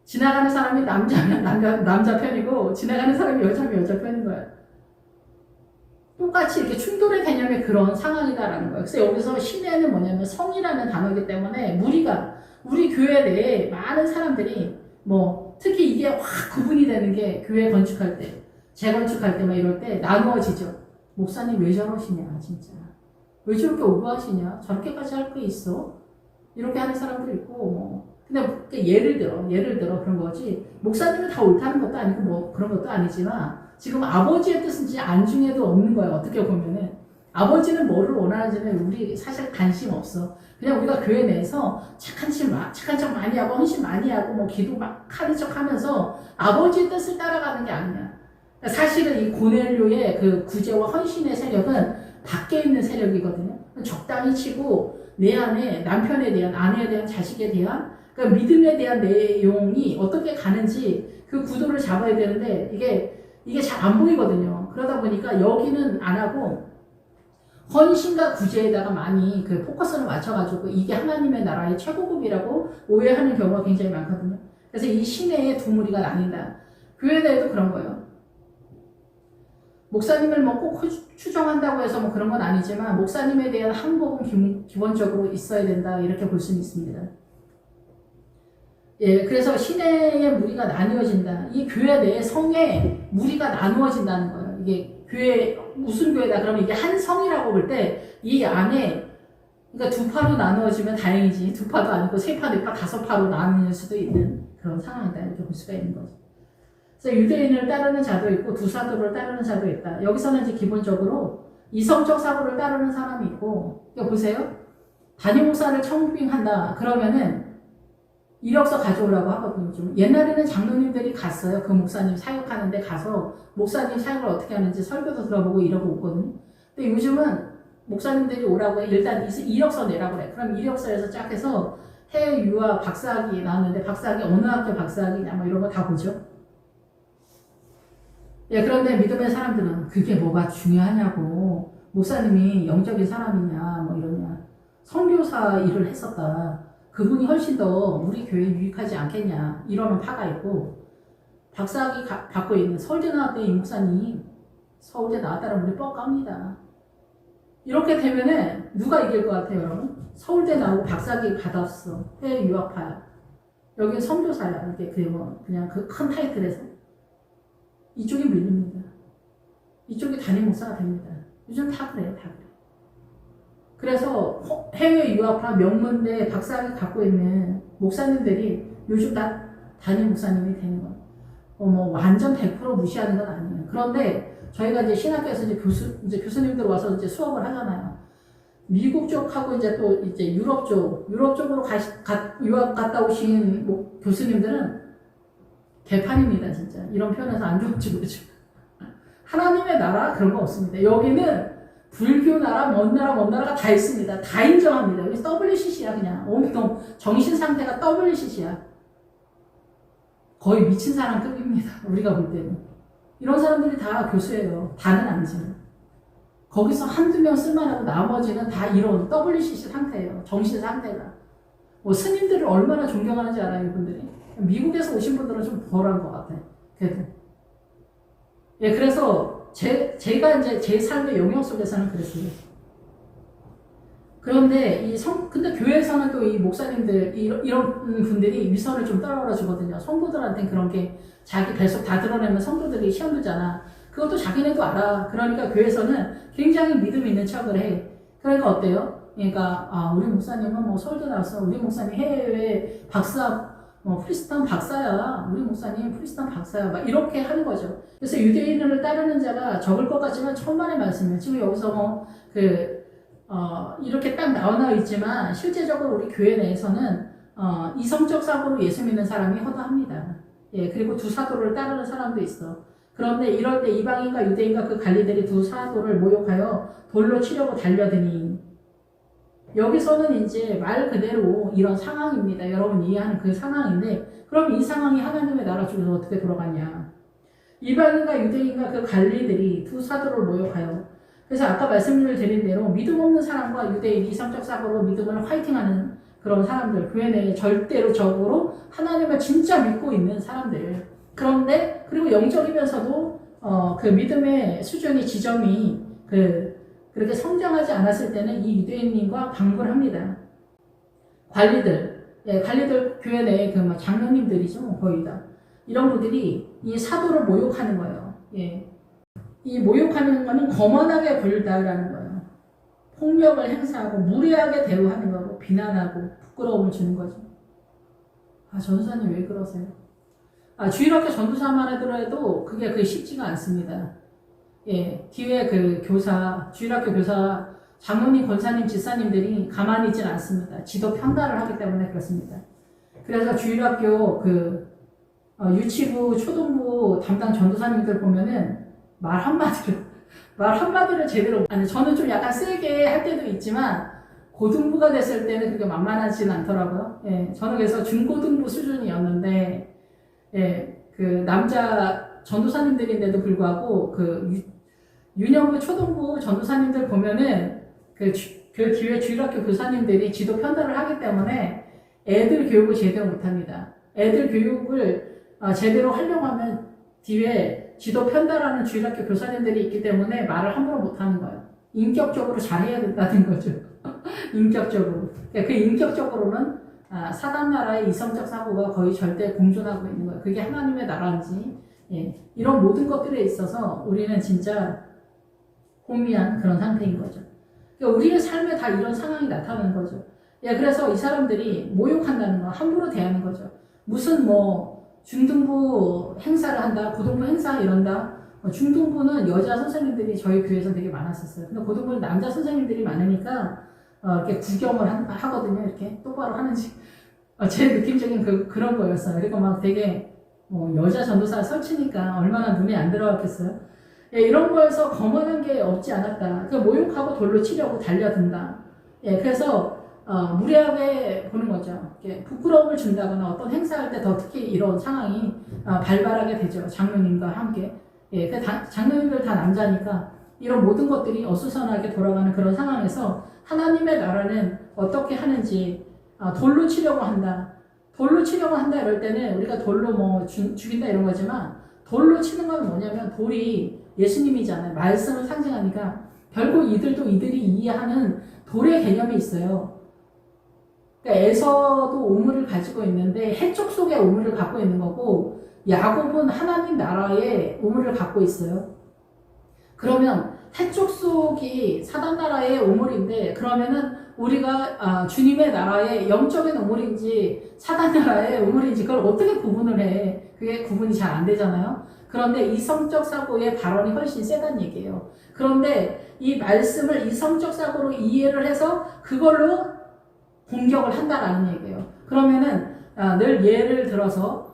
지나가는 사람이 남자면 남자 편이고 지나가는 사람이 여자면 여자 편인 거야. 똑같이 이렇게 충돌의 개념의 그런 상황이다라는 거예요. 그래서 여기서 시내는 뭐냐면 성이라는 단어이기 때문에 우리 교회 내에 많은 사람들이 뭐 특히 이게 확 구분이 되는 게 교회 건축할 때, 재건축할 때 막 이럴 때 나누어지죠. 목사님 왜 저러시냐 진짜. 왜 저렇게 오버하시냐? 저렇게까지 할 게 있어? 이렇게 하는 사람도 있고 뭐. 근데 예를 들어 그런 거지. 목사님은 다 옳다는 것도 아니고 뭐 그런 것도 아니지만 지금 아버지의 뜻인지 안중에도 없는 거예요. 어떻게 보면은 아버지는 뭐를 원하는지는 우리 사실 관심 없어. 그냥 우리가 교회 내에서 착한 척 많이 하고 헌신 많이 하고 뭐 기도 막 하는 척 하면서 아버지의 뜻을 따라가는 게 아니야. 사실은 이 고넬료의 그 구제와 헌신의 세력은 밖에 있는 세력이거든요. 적당히 치고 내 안에 남편에 대한, 아내에 대한, 자식에 대한 그러니까 믿음에 대한 내용이 어떻게 가는지 그 구도를 잡아야 되는데 이게 잘 안 보이거든요. 그러다 보니까 여기는 안 하고 헌신과 구제에다가 많이 그 포커스를 맞춰가지고 이게 하나님의 나라의 최고급이라고 오해하는 경우가 굉장히 많거든요. 그래서 이 시내의 두 무리가 나뉜다. 교회 내에도 그런 거예요. 목사님을 뭐 꼭 추정한다고 해서 뭐 그런 건 아니지만 목사님에 대한 항복은 기본적으로 있어야 된다 이렇게 볼 수는 있습니다. 예, 그래서 시내의 무리가 나뉘어진다. 이 교회 내에 성의 무리가 나누어진다는 거예요. 이게 교회 무슨 교회다 그러면 이게 한 성이라고 볼 때 이 안에 그러니까 두 파로 나누어지면 다행이지 두 파도 아니고 세 파, 네 파, 다섯 파로 나눌 수도 있는 그런 상황이다 이렇게 볼 수가 있는 거죠. 그래서 유대인을 따르는 자도 있고 두 사도를 따르는 자도 있다. 여기서는 이제 기본적으로 이성적 사고를 따르는 사람이 있고 이거 보세요. 단임 목사를 청빙한다 그러면은 이력서 가져오라고 하거든요. 좀 옛날에는 장로님들이 갔어요. 그 목사님 사역하는데 가서 목사님 사역을 어떻게 하는지 설교도 들어보고 이러고 오거든요. 근데 요즘은 목사님들이 오라고 해. 일단 이력서 내라고 그래. 그럼 이력서에서 쫙 해서 해외 유학 박사학위 나왔는데 박사학위 어느 학교 박사학위냐 뭐 이런 거 다 보죠. 예, 그런데 믿음의 사람들은 그게 뭐가 중요하냐고. 목사님이 영적인 사람이냐 뭐 이러냐. 선교사 일을 했었다. 그분이 훨씬 더 우리 교회에 유익하지 않겠냐 이러는 파가 있고 박사학위 받고 있는 서울대 나왔던 이 목사님 서울대 나왔다는 우리 뻑갑니다. 이렇게 되면은 누가 이길 것 같아요 여러분? 서울대 나오고 박사학위 받았어. 해외 유학파야. 여기는 선교사야. 이게 그냥 그 큰 타이틀에서 이쪽이 밀립니다. 이쪽이 담임 목사가 됩니다. 요즘 다 그래요. 다 그래. 그래서 해외 유학파 명문대 박사학위 갖고 있는 목사님들이 요즘 다 담임 목사님이 되는 거예요. 뭐 완전 100% 무시하는 건 아니에요. 그런데 저희가 이제 신학교에서 이제 교수님들 와서 이제 수업을 하잖아요. 미국 쪽하고 이제 또 이제 유럽 쪽으로 유학 갔다 오신 교수님들은 개판입니다, 진짜. 이런 표현에서 안 좋은지 모르죠. 하나님의 나라 그런 거 없습니다. 여기는 불교 나라, 먼 나라가 다 있습니다. 다 인정합니다. 여기 WCC야, 그냥. 온통 정신 상태가 WCC야. 거의 미친 사람 급입니다. 우리가 볼 때는. 이런 사람들이 다 교수예요. 다는 아니지만. 거기서 한두 명 쓸만하고 나머지는 다 이런 WCC 상태예요. 정신 상태가. 뭐 스님들을 얼마나 존경하는지 알아요, 이분들이. 미국에서 오신 분들은 좀 덜한 것 같아요. 그래도. 예, 그래서 제가 이제 제 삶의 영역 속에서는 그랬어요. 그런데 근데 교회에서는 또 이 목사님들, 이런 분들이 위선을 좀 떨어져 주거든요. 성도들한테는 그런 게 자기 배속 다 드러내면 성도들이 시험 들잖아. 그것도 자기네도 알아. 그러니까 교회에서는 굉장히 믿음 있는 척을 해. 그러니까 어때요? 그러니까, 우리 목사님은 뭐 서울대 나왔어. 우리 목사님 해외 박사, 프리스탄 박사야. 우리 목사님 프리스탄 박사야. 막 이렇게 하는 거죠. 그래서 유대인을 따르는 자가 적을 것 같지만 천만의 말씀이에요. 지금 여기서 이렇게 딱 나와 있지만 실제적으로 우리 교회 내에서는 이성적 사고로 예수 믿는 사람이 허다합니다. 예, 그리고 두 사도를 따르는 사람도 있어. 그런데 이럴 때 이방인과 유대인과 그 관리들이 두 사도를 모욕하여 돌로 치려고 달려드니 여기서는 이제 말 그대로 이런 상황입니다. 여러분 이해하는 그 상황인데 그럼 이 상황이 하나님의 나라 쪽에서 어떻게 돌아가냐. 이방인과 유대인과 그 관리들이 두 사도를 모욕하여 그래서 아까 말씀을 드린 대로 믿음 없는 사람과 유대인 이성적 사고로 믿음을 화이팅하는 그런 사람들 교회 내에 절대로 적으로 하나님을 진짜 믿고 있는 사람들 그런데 그리고 영적이면서도 그 믿음의 수준이 지점이 그렇게 성장하지 않았을 때는 이 유대인님과 방불합니다. 관리들 예, 갈리들 교회 내에 그 장로님들이죠, 거의 다. 이런 분들이 이 사도를 모욕하는 거예요. 예. 이 모욕하는 거는 거만하게 굴다라는 거예요. 폭력을 행사하고 무례하게 대우하는 거고 비난하고 부끄러움을 주는 거죠. 아, 전도사님 왜 그러세요? 아, 주일학교 전도사만 하더라도 그게 쉽지가 않습니다. 예, 뒤에 그 교사, 주일학교 교사, 장로님, 권사님, 집사님들이 가만히 있지는 않습니다. 지도 편달을 하기 때문에 그렇습니다. 그래서 주일학교 유치부, 초등부 담당 전도사님들 보면은 말 한마디를 제대로, 아니, 저는 좀 약간 세게 할 때도 있지만, 고등부가 됐을 때는 그렇게 만만하지는 않더라고요. 예, 저는 그래서 중고등부 수준이었는데, 예, 그 남자 전도사님들인데도 불구하고, 유년부, 초등부 전도사님들 보면은, 그 뒤에 주일학교 교사님들이 지도 편달을 하기 때문에 애들 교육을 제대로 못합니다. 애들 교육을 제대로 하려고 하면 뒤에 지도 편달하는 주일학교 교사님들이 있기 때문에 말을 함부로 못하는 거예요. 인격적으로 잘해야 된다는 거죠. 인격적으로. 그 인격적으로는 사단 나라의 이성적 사고가 거의 절대 공존하고 있는 거예요. 그게 하나님의 나라인지, 예, 이런 모든 것들에 있어서 우리는 진짜 혼미한 그런 상태인 거죠. 그러니까 우리의 삶에 다 이런 상황이 나타나는 거죠. 예, 그래서 이 사람들이 모욕한다는 거, 함부로 대하는 거죠. 무슨 중등부 행사를 한다, 고등부 행사 이런다. 중등부는 여자 선생님들이 저희 교회에서 되게 많았었어요. 근데 고등부는 남자 선생님들이 많으니까 이렇게 구경을 하거든요. 이렇게 똑바로 하는지. 제 느낌적인 그런 거였어요. 그리고 막 되게 여자 전도사 설치니까 얼마나 눈에 안 들어갔겠어요. 예, 이런 거에서 거만한 게 없지 않았다. 모욕하고 돌로 치려고 달려든다. 예, 그래서 무례하게 보는 거죠. 부끄러움을 준다거나 어떤 행사할 때 더 특히 이런 상황이 발발하게 되죠. 장로님과 함께. 예, 장로님들 다 남자니까 이런 모든 것들이 어수선하게 돌아가는 그런 상황에서 하나님의 나라는 어떻게 하는지 돌로 치려고 한다. 돌로 치려고 한다 이럴 때는 우리가 돌로 죽인다 이런 거지만 돌로 치는 건 뭐냐면 돌이 예수님이잖아요. 말씀을 상징하니까 결국 이들이 이해하는 돌의 개념이 있어요. 그러니까 에서도 우물을 가지고 있는데 해쪽 속에 우물을 갖고 있는 거고 야곱은 하나님 나라의 우물을 갖고 있어요. 그러면 해쪽 속이 사단 나라의 우물인데 그러면은 우리가 주님의 나라의 영적인 우물인지 사단 나라의 우물인지 그걸 어떻게 구분을 해? 그게 구분이 잘 안 되잖아요. 그런데 이성적 사고의 발언이 훨씬 세다는 얘기예요. 그런데 이 말씀을 이성적 사고로 이해를 해서 그걸로 공격을 한다라는 얘기예요. 그러면은 늘 예를 들어서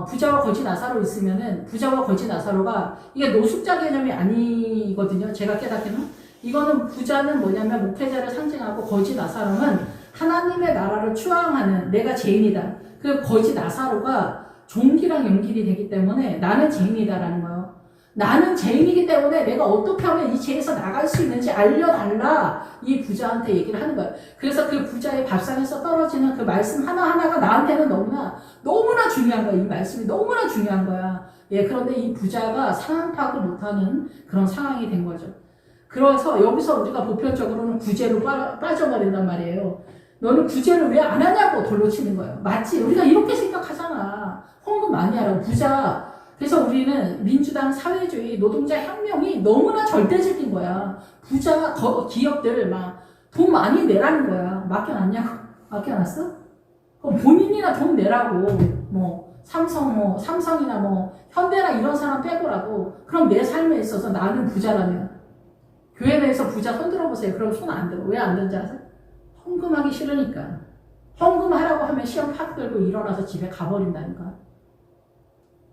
부자와 거지 나사로 있으면은 부자와 거지 나사로가 이게 노숙자 개념이 아니거든요. 제가 깨닫기는 이거는 부자는 뭐냐면 목회자를 상징하고 거지 나사로는 하나님의 나라를 추앙하는 내가 죄인이다. 그 거지 나사로가 종기랑 연결이 되기 때문에 나는 죄인이다라는 거예요. 나는 죄인이기 때문에 내가 어떻게 하면 이 죄에서 나갈 수 있는지 알려달라 이 부자한테 얘기를 하는 거예요. 그래서 그 부자의 밥상에서 떨어지는 그 말씀 하나하나가 나한테는 너무나 중요한 거야. 이 말씀이 너무나 중요한 거야. 예, 그런데 이 부자가 상황 파악을 못하는 그런 상황이 된 거죠. 그래서 여기서 우리가 보편적으로는 구제로 빠져버린단 말이에요. 너는 구제를 왜 안 하냐고 돌로 치는 거예요. 맞지? 우리가 이렇게 생각하잖아. 헌금 많이 하라고. 부자. 그래서 우리는 민주당 사회주의 노동자 혁명이 너무나 절대적인 거야. 부자 기업들 돈 많이 내라는 거야. 맡겨놨냐고? 맡겨놨어? 그럼 본인이나 돈 내라고. 삼성이나 현대나 이런 사람 빼고라도 그럼 내 삶에 있어서 나는 부자라면 교회 내에서 부자 손 들어보세요. 그럼 손 안 들어. 왜 안 드는지 아세요? 헌금하기 싫으니까. 헌금하라고 하면 시험 팍 들고 일어나서 집에 가버린다니까.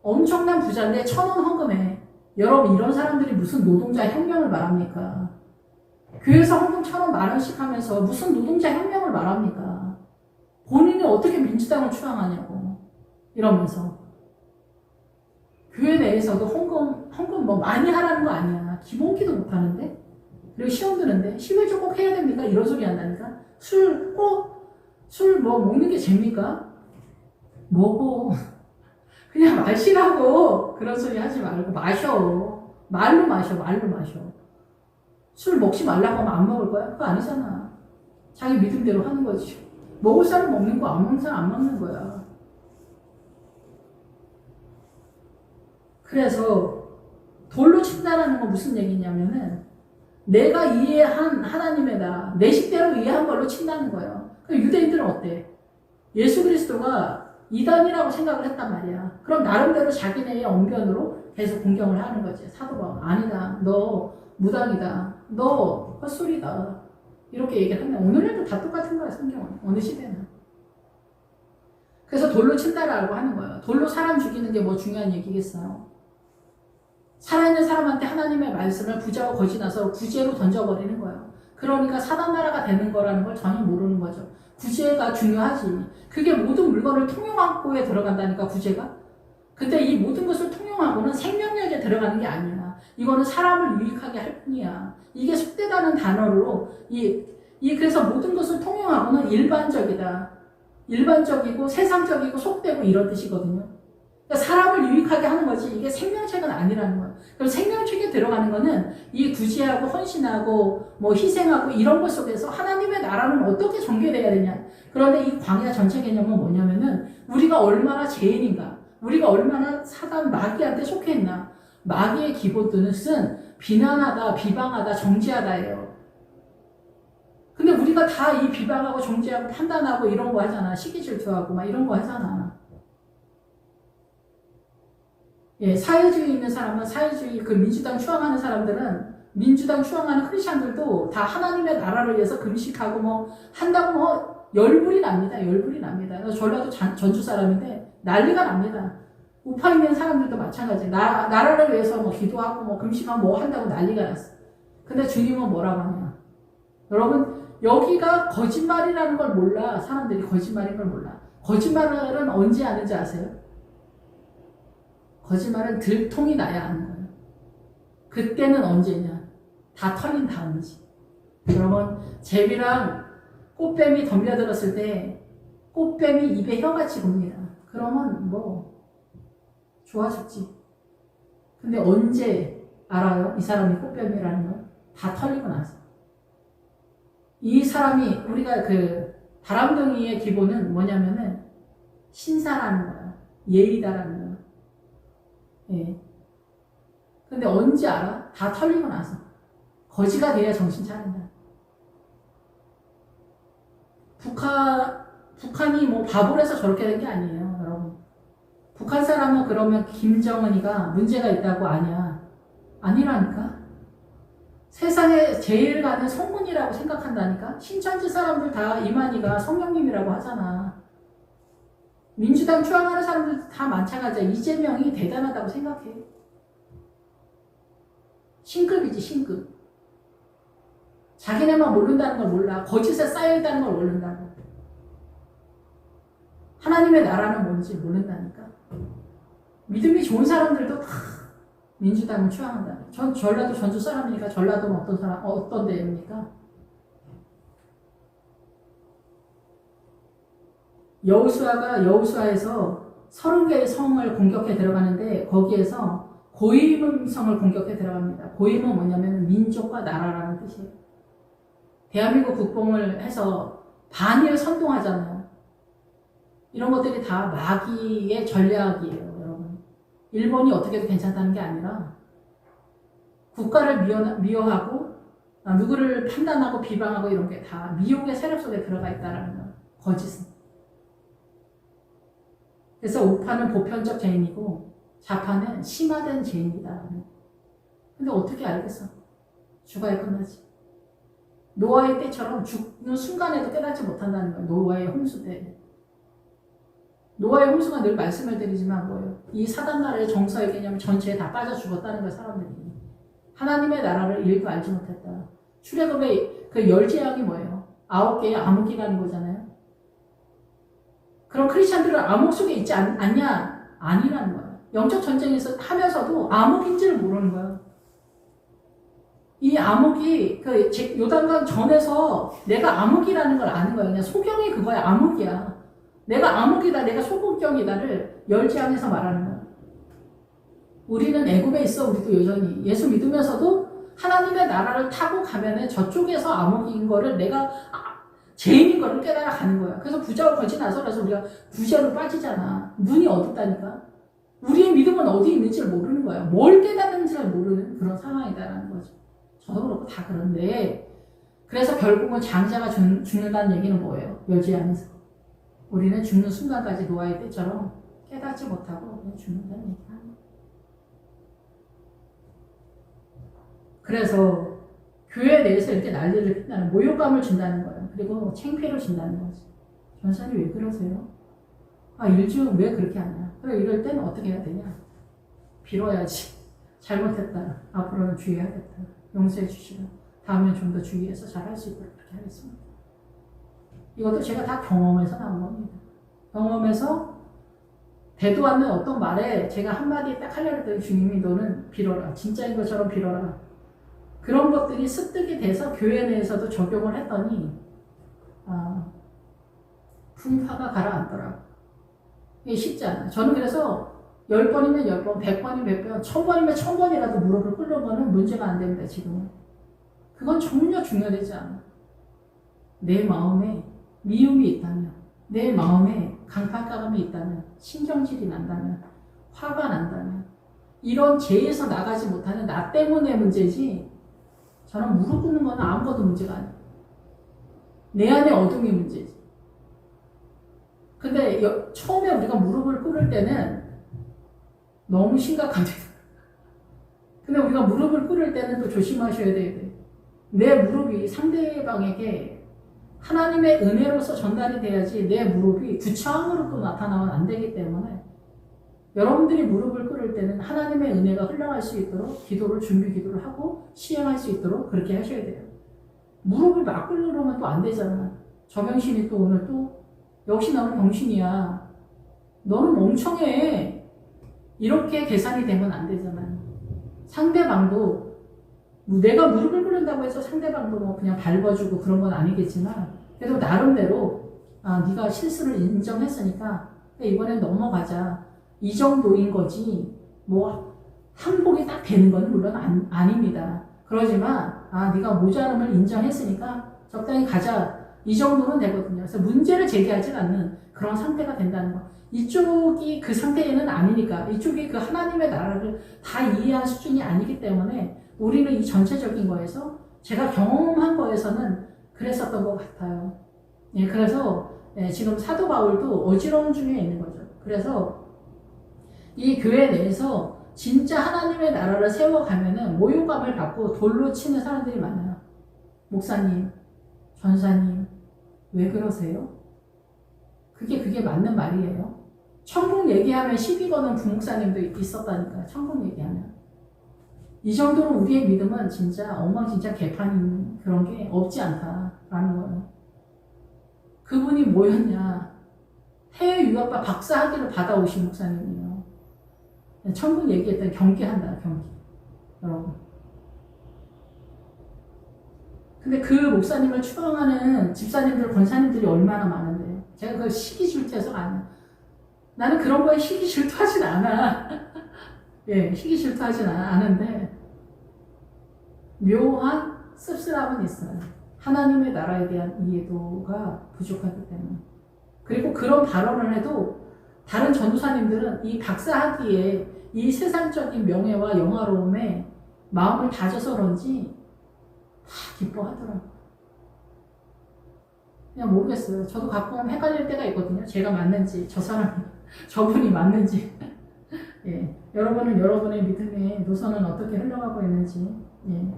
엄청난 부자인데 1,000원 헌금해. 여러분 이런 사람들이 무슨 노동자 혁명을 말합니까? 교회에서 헌금 1,000원 10,000원씩 하면서 무슨 노동자 혁명을 말합니까? 본인이 어떻게 민주당을 추앙하냐고. 이러면서. 교회 내에서도 헌금 많이 하라는 거 아니야. 기본기도 못하는데? 그리고 시험 드는데? 시외조 꼭 해야 됩니까? 이런 소리 한다니까? 술 먹는 게 죄입니까? 먹어. 그냥 마시라고. 그런 소리 하지 말고 마셔. 말로 마셔. 술 먹지 말라고 하면 안 먹을 거야? 그거 아니잖아. 자기 믿음대로 하는 거지. 먹을 사람 먹는 거, 안 먹는 사람 안 먹는 거야. 그래서 돌로 친다라는 건 무슨 얘기냐면은 내가 이해한 하나님의 나라, 내 식대로 이해한 걸로 친다는 거예요. 유대인들은 어때? 예수 그리스도가 이단이라고 생각을 했단 말이야. 그럼 나름대로 자기네의 언변으로 계속 공경을 하는 거지. 사도 바울, 아니다. 너 무당이다. 너 헛소리다. 이렇게 얘기를 하면 오늘날도 다 똑같은 거야, 성경은. 어느 시대나. 그래서 돌로 친다라고 하는 거예요. 돌로 사람 죽이는 게 뭐 중요한 얘기겠어요. 살아있는 사람한테 하나님의 말씀을 부자와 거지 나서 구제로 던져버리는 거예요. 그러니까 사단 나라가 되는 거라는 걸 전혀 모르는 거죠. 구제가 중요하지. 그게 모든 물건을 통용하고에 들어간다니까, 구제가. 근데 이 모든 것을 통용하고는 생명력에 들어가는 게 아니야. 이거는 사람을 유익하게 할 뿐이야. 이게 속되다는 단어로 그래서 모든 것을 통용하고는 일반적이다. 일반적이고 세상적이고 속되고 이런 뜻이거든요. 그러니까 사람을 유익하게 하는 거지 이게 생명책은 아니라는 거예요. 그럼 생명책에 들어가는 거는 이 구제하고 헌신하고 뭐 희생하고 이런 것 속에서 하나님의 나라는 어떻게 전개돼야 되냐. 그런데 이 광야 전체 개념은 뭐냐면은 우리가 얼마나 죄인인가, 우리가 얼마나 사단 마귀한테 속해 있나. 마귀의 기본 뜻은 비난하다, 비방하다, 정죄하다예요. 근데 우리가 다 이 비방하고 정죄하고 판단하고 이런 거 하잖아. 시기 질투하고 막 이런 거 하잖아. 예, 사회주의 있는 사람은 사회주의, 그 민주당 추앙하는 사람들은 민주당 추앙하는 크리스천들도 다 하나님의 나라를 위해서 금식하고 뭐 한다고 뭐 열불이 납니다. 열불이 납니다. 전라도 전주 사람인데 난리가 납니다. 우파 있는 사람들도 마찬가지. 나라를 위해서 뭐 기도하고 뭐 금식하고 뭐 한다고 난리가 났어. 근데 주님은 뭐라고 하냐. 여러분, 여기가 거짓말이라는 걸 몰라. 사람들이 거짓말인 걸 몰라. 거짓말은 언제 하는지 아세요? 거짓말은 들통이 나야 하는 거예요. 그때는 언제냐? 다 털린 다음이지. 여러분, 제비랑 꽃뱀이 덤벼들었을 때 꽃뱀이 입에 혀같이 봅니다. 그러면 뭐 좋아 죽지. 근데 언제 알아요? 이 사람이 꽃뱀이라는 걸? 다 털리고 나서. 이 사람이, 우리가 그 바람둥이의 기본은 뭐냐면은 신사라는 거야. 예의다라는 거야. 예. 근데 언제 알아? 다 털리고 나서. 거지가 돼야 정신 차린다. 북한이 뭐 바보를 해서 저렇게 된 게 아니에요, 여러분. 북한 사람은 그러면 김정은이가 문제가 있다고 아냐? 아니라니까? 세상에 제일 가는 성문이라고 생각한다니까? 신천지 사람들 다 이만희가 성령님이라고 하잖아. 민주당 추앙하는 사람들 다 마찬가지야. 이재명이 대단하다고 생각해. 신급이지, 신급. 자기네만 모른다는 걸 몰라. 거짓에 쌓여있다는 걸 모른다고. 하나님의 나라는 뭔지 모른다니까. 믿음이 좋은 사람들도 다 민주당을 추앙한다. 전 전라도 전주 사람이니까 전라도는 어떤 데입니까? 여호수아에서 30개의 성을 공격해 들어가는데 거기에서 고임 성을 공격해 들어갑니다. 고임은 뭐냐면 민족과 나라라는 뜻이에요. 대한민국 국뽕을 해서 반일 선동하잖아요. 이런 것들이 다 마귀의 전략이에요, 여러분. 일본이 어떻게 해도 괜찮다는 게 아니라 국가를 미워하고 누구를 판단하고 비방하고 이런 게 다 미혹의 세력 속에 들어가 있다는 거예요. 거짓은. 그래서 우파는 보편적 죄인이고 좌파는 심화된 죄인이다. 근데 어떻게 알겠어? 죽어야 끝나지. 노아의 때처럼 죽는 순간에도 깨닫지 못한다는 거예요. 노아의 홍수 때. 노아의 홍수가 늘 말씀을 드리지만 뭐예요? 이 사단나라의 정서의 개념 전체에 다 빠져 죽었다는 거예요, 사람들이. 하나님의 나라를 일도 알지 못했다. 출애굽의 그 10재앙이 뭐예요? 9개의 암흑이라는 거잖아요. 그럼 크리스찬들은 암흑 속에 있지 않냐? 아니라는 거예요. 영적 전쟁에서 하면서도 암흑인지를 모르는 거예요. 이 암흑이 그 요단강 전에서 내가 암흑이라는 걸 아는 거예요. 그냥 소경이 그거야. 암흑이야. 내가 암흑이다. 내가 소극경이다를 10재앙에서 말하는 거예요. 우리는 애굽에 있어. 우리도 여전히 예수 믿으면서도 하나님의 나라를 타고 가면은 저쪽에서 암흑인 거를 내가 죄인인 거를 깨달아 가는 거야. 그래서 부자로 거지 나서라서 우리가 부자로 빠지잖아. 눈이 어둡다니까. 우리의 믿음은 어디 있는지를 모르는 거야. 뭘 깨닫는지를 모르는 그런 상황이다라는 거죠. 저도 그렇고 다 그런데 그래서 결국은 장자가 죽는다는 얘기는 뭐예요? 멸지하면서 우리는 죽는 순간까지 노아의 때처럼 깨닫지 못하고 그냥 죽는다는 얘기를 하는 거예요. 그래서 교회 내에서 이렇게 난리를 핀다는 모욕감을 준다는 거예요. 그리고 창피를 준다는 거지. 전사님 왜 그러세요? 아, 일중 왜 그렇게 하냐? 그래, 이럴 때는 어떻게 해야 되냐? 빌어야지. 잘못했다. 앞으로는 주의해야겠다. 용서해 주시라. 다음엔 좀 더 주의해서 잘할 수 있도록 그렇게 하겠습니다. 이것도 제가 다 경험에서 나온 겁니다. 경험에서 되도 않는 어떤 말에 제가 한마디 딱 하려고 했더니 주님이 너는 빌어라. 진짜인 것처럼 빌어라. 그런 것들이 습득이 돼서 교회 내에서도 적용을 했더니 풍파가 가라앉더라고. 이게 쉽지 않아요. 저는 그래서 10번이면 10번, 100번이면 100번, 1000번이면 1000번이라도 무릎을 꿇는 거는 문제가 안 됩니다, 지금은. 그건 전혀 중요하지 않아. 내 마음에 미움이 있다면, 내 마음에 강팍감이 있다면, 신경질이 난다면, 화가 난다면, 이런 죄에서 나가지 못하는 나 때문에 문제지, 저는 무릎 꿇는 건 아무것도 문제가 아니에요. 내 안에 어둠이 문제지. 근데 처음에 우리가 무릎을 꿇을 때는 너무 심각합니다. 근데 우리가 무릎을 꿇을 때는 또 조심하셔야 돼요. 내 무릎이 상대방에게 하나님의 은혜로서 전달이 돼야지 내 무릎이 구차함으로 또 나타나면 안 되기 때문에 여러분들이 무릎을 꿇을 때는 하나님의 은혜가 흘러갈 수 있도록 기도를 준비 기도를 하고 시행할 수 있도록 그렇게 하셔야 돼요. 무릎을 막 꿇으면 또 안 되잖아. 저 병신이 또 오늘 또 역시 너는 병신이야. 너는 멍청해. 이렇게 계산이 되면 안 되잖아요. 상대방도 내가 무릎을 꿇는다고 해서 상대방도 뭐 그냥 밟아주고 그런 건 아니겠지만 그래도 나름대로 네가 실수를 인정했으니까 이번엔 넘어가자. 이 정도인 거지 뭐 항복이 딱 되는 건 물론 아닙니다. 그러지만 네가 모자람을 인정했으니까 적당히 가자. 이 정도는 되거든요. 그래서 문제를 제기하지 않는 그런 상태가 된다는 거. 이쪽이 그 상태는 아니니까 이쪽이 그 하나님의 나라를 다 이해한 수준이 아니기 때문에 우리는 이 전체적인 거에서 제가 경험한 거에서는 그랬었던 것 같아요. 예, 그래서 지금 사도 바울도 어지러움 중에 있는 거죠. 그래서 이 교회 내에서 진짜 하나님의 나라를 세워가면은 모욕감을 받고 돌로 치는 사람들이 많아요. 목사님, 전사님, 왜 그러세요? 그게 맞는 말이에요. 천국 얘기하면 시비 거는 부목사님도 있었다니까요. 천국 얘기하면. 이 정도로 우리의 믿음은 진짜 엉망진짜 개판인 그런 게 없지 않다라는 거예요. 그분이 뭐였냐? 해외 유학과 박사학위를 받아오신 목사님이에요. 천국 얘기했더니 경계한다, 경계. 여러분. 근데 그 목사님을 추방하는 집사님들, 권사님들이 얼마나 많은데 제가 그걸 시기 질투해서가 아니야. 나는 그런 거에 시기 질투하진 않아. 예, 시기 질투하진 않은데 묘한 씁쓸함은 있어요. 하나님의 나라에 대한 이해도가 부족하기 때문에. 그리고 그런 발언을 해도 다른 전도사님들은 이 박사학위에 이 세상적인 명예와 영화로움에 마음을 다져서 그런지 다 기뻐하더라고요. 그냥 모르겠어요. 저도 가끔 헷갈릴 때가 있거든요. 제가 맞는지, 저분이 맞는지. 예. 여러분은 여러분의 믿음의 노선은 어떻게 흘러가고 있는지. 예.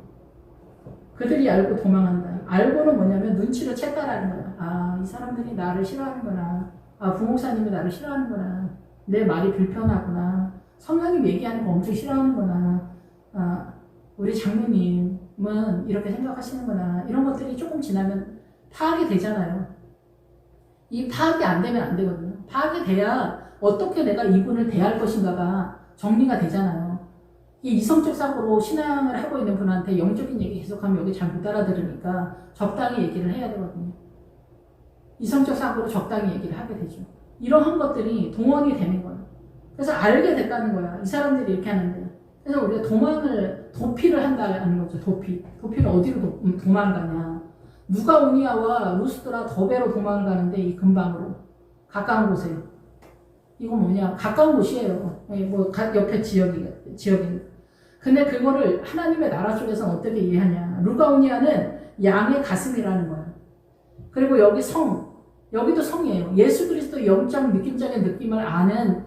그들이 알고 도망한다. 알고는 뭐냐면 눈치를 챘다라는 거야. 이 사람들이 나를 싫어하는구나. 부목사님이 나를 싫어하는구나. 내 말이 불편하구나. 성령님 얘기하는 거 엄청 싫어하는구나. 우리 장로님은 이렇게 생각하시는구나. 이런 것들이 조금 지나면 파악이 되잖아요. 이 파악이 안 되면 안 되거든요. 파악이 돼야 어떻게 내가 이분을 대할 것인가가 정리가 되잖아요. 이 이성적 사고로 신앙을 하고 있는 분한테 영적인 얘기 계속하면 여기 잘 못 알아들으니까 적당히 얘기를 해야 되거든요. 이성적 사고로 적당히 얘기를 하게 되죠. 이러한 것들이 동원이 되는 거예요. 그래서 알게 됐다는 거야. 이 사람들이 이렇게 하는데. 그래서 우리가 도피를 한다는 거죠. 도피를 어디로 도망가냐. 누가오니아와 루스드라 더베로 도망을 가는데 이 근방으로 가까운 곳에 이거 뭐냐 가까운 곳이에요. 뭐 옆에 지역이. 근데 그거를 하나님의 나라 쪽에서 어떻게 이해하냐? 루가오니아는 양의 가슴이라는 거예요. 그리고 여기 여기도 성이에요. 예수 그리스도 영적 느낌적인 느낌을 아는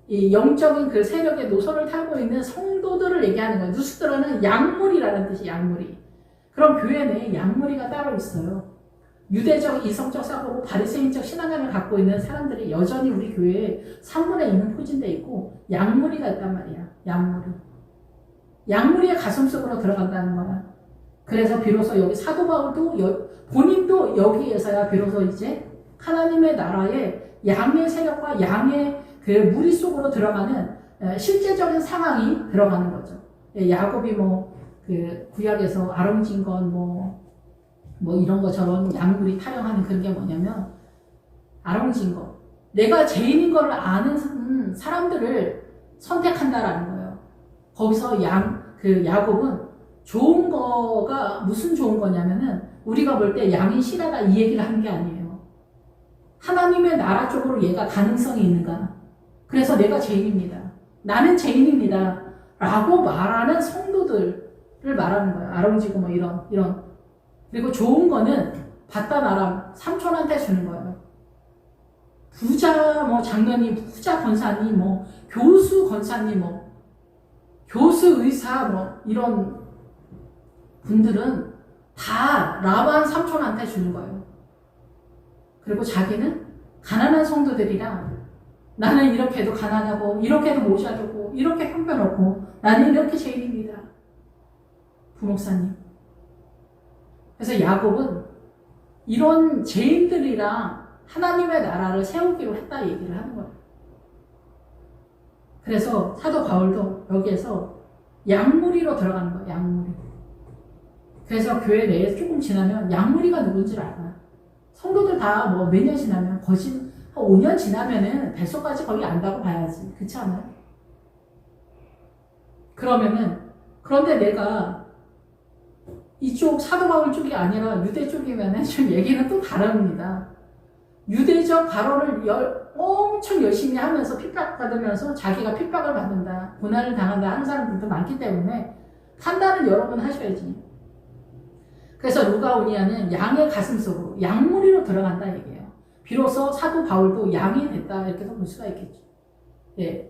이 영적인 그 세력의 노선을 타고 있는 성도들을 얘기하는 거예요. 누스드라는 약물이라는 뜻이 약물이. 그럼 교회 내에 약물이가 따로 있어요. 유대적 이성적 사고로 바리새인적 신앙감을 갖고 있는 사람들이 여전히 우리 교회에 3분의 2는 포진돼 있고 약물이가 있단 말이야. 약물이의 가슴 속으로 들어간다는 거야. 그래서 비로소 여기 사도 바울도 본인도 여기에서야 비로소 이제 하나님의 나라의 양의 세력과 양의 그 무리 속으로 들어가는 실제적인 상황이 들어가는 거죠. 야곱이 그 구약에서 아름진건 뭐 이런 것처럼 약물이 타령하는 그런 게 뭐냐면 아름진건 내가 죄인인 걸 아는 사람들을 선택한다라는 거예요. 거기서 야곱은 좋은 거가 무슨 좋은 거냐면은 우리가 볼 때 양이 실하다 이 얘기를 하는 게 아니에요. 하나님의 나라 쪽으로 얘가 가능성이 있는가? 그래서 내가 죄인입니다. 나는 죄인입니다. 라고 말하는 성도들을 말하는 거예요. 아름지고 이런. 그리고 좋은 거는 받다 나라 삼촌한테 주는 거예요. 부자 장로님, 부자 권사님, 교수 권사님, 교수 의사 이런 분들은 다 라반 삼촌한테 주는 거예요. 그리고 자기는 가난한 성도들이랑 나는 이렇게도 가난하고 이렇게도 모자르고 이렇게 형편없고 나는 이렇게 죄인입니다. 부목사님. 그래서 야곱은 이런 죄인들이랑 하나님의 나라를 세우기로 했다 얘기를 하는 거예요. 그래서 사도 바울도 여기에서 양무리로 들어가는 거예요. 양무리. 그래서 교회 내에 조금 지나면 양무리가 누군지 알아요. 성도들 다 몇 년 지나면 한 5년 지나면은 뱃속까지 거의 안다고 봐야지. 그렇지 않아요? 그런데 내가 이쪽 사도 바울 쪽이 아니라 유대 쪽이면은 좀 얘기는 또 다릅니다. 유대적 발언을 엄청 열심히 하면서 핍박받으면서 자기가 핍박을 받는다, 고난을 당한다 하는 사람들도 많기 때문에 판단은 여러 번 하셔야지. 그래서 루가오니아는 양의 가슴 속으로 양무리로 들어간다 얘기예요. 비로소 사도 바울도 양이 됐다 이렇게도 볼 수가 있겠죠. 예,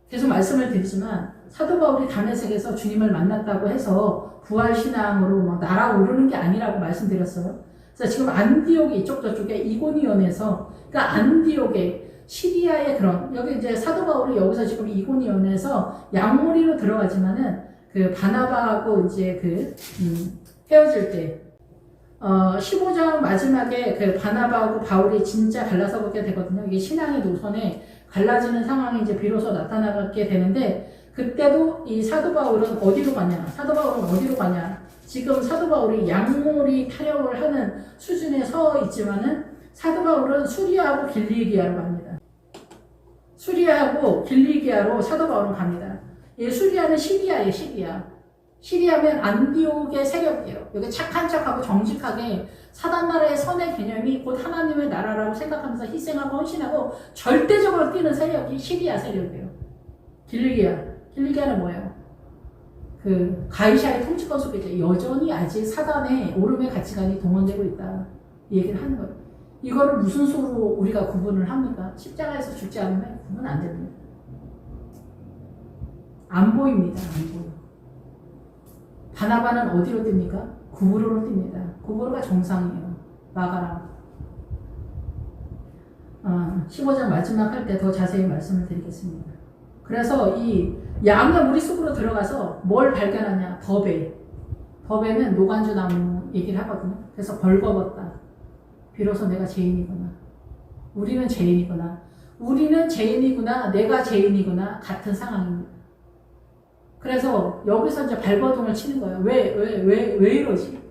계속 말씀을 드리지만 사도 바울이 다메섹에서 주님을 만났다고 해서 부활신앙으로 날아오르는 게 아니라고 말씀드렸어요. 그래서 지금 안디옥이 이쪽 저쪽에 이고니온에서 그러니까 안디옥에 시리아의 여기 이제 사도 바울이 여기서 지금 이고니온에서 양무리로 들어가지만은 그 바나바하고 이제 헤어질 때 15장 마지막에 그 바나바하고 바울이 진짜 갈라서 보게 되거든요. 이게 신앙의 노선에 갈라지는 상황이 이제 비로소 나타나게 되는데 그때도 이 사도 바울은 어디로 가냐? 지금 사도 바울이 양무리 타령을 하는 수준에 서 있지만은 사도 바울은 수리아하고 길리기아로 갑니다. 수리아하고 길리기아로 사도 바울은 갑니다. 이 수리아는 시리아예요. 시리아면 안디옥의 세력이에요. 여기 착한 척하고 정직하게 사단나라의 선의 개념이 곧 하나님의 나라라고 생각하면서 희생하고 헌신하고 절대적으로 뛰는 세력이 시리아 세력이에요. 길리기아는 뭐예요? 가이사의 통치권 속에 이제 여전히 아직 사단의 오름의 가치관이 동원되고 있다. 이 얘기를 하는 거예요. 이거를 무슨 수로 우리가 구분을 합니까? 십자가에서 죽지 않으면 구분 안 됩니다. 안 보입니다. 안 보여. 바나바는 어디로 뜁니까? 구브로로 뜁니다. 구브로가 정상이에요. 마가라. 15장 마지막 할 때 더 자세히 말씀을 드리겠습니다. 그래서 이 양의 무리 속으로 들어가서 뭘 발견하냐? 더베는 노간주 나무 얘기를 하거든요. 그래서 벌거벗다. 비로소 내가 죄인이구나. 우리는 죄인이구나. 내가 죄인이구나. 같은 상황입니다. 그래서 여기서 이제 발버둥을 치는 거예요. 왜 이러지?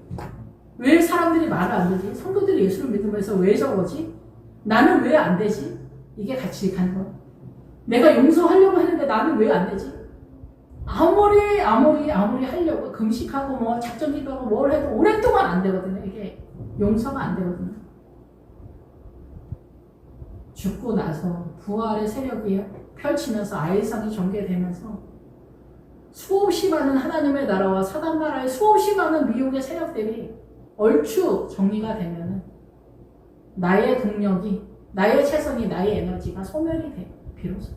왜 사람들이 말을 안 듣지? 성도들이 예수를 믿으면서 왜 저러지? 나는 왜 안 되지? 이게 같이 가는 거예요. 내가 용서하려고 했는데 나는 왜 안 되지? 아무리 하려고 금식하고 뭐 작전기도하고 뭘 해도 오랫동안 안 되거든요. 이게 용서가 안 되거든요. 죽고 나서 부활의 세력이 펼치면서 아이성이 전개되면서 수없이 많은 하나님의 나라와 사단 나라의 수없이 많은 미혹의 세력들이 얼추 정리가 되면 나의 동력이, 나의 최선이, 나의 에너지가 소멸이 돼. 비로소.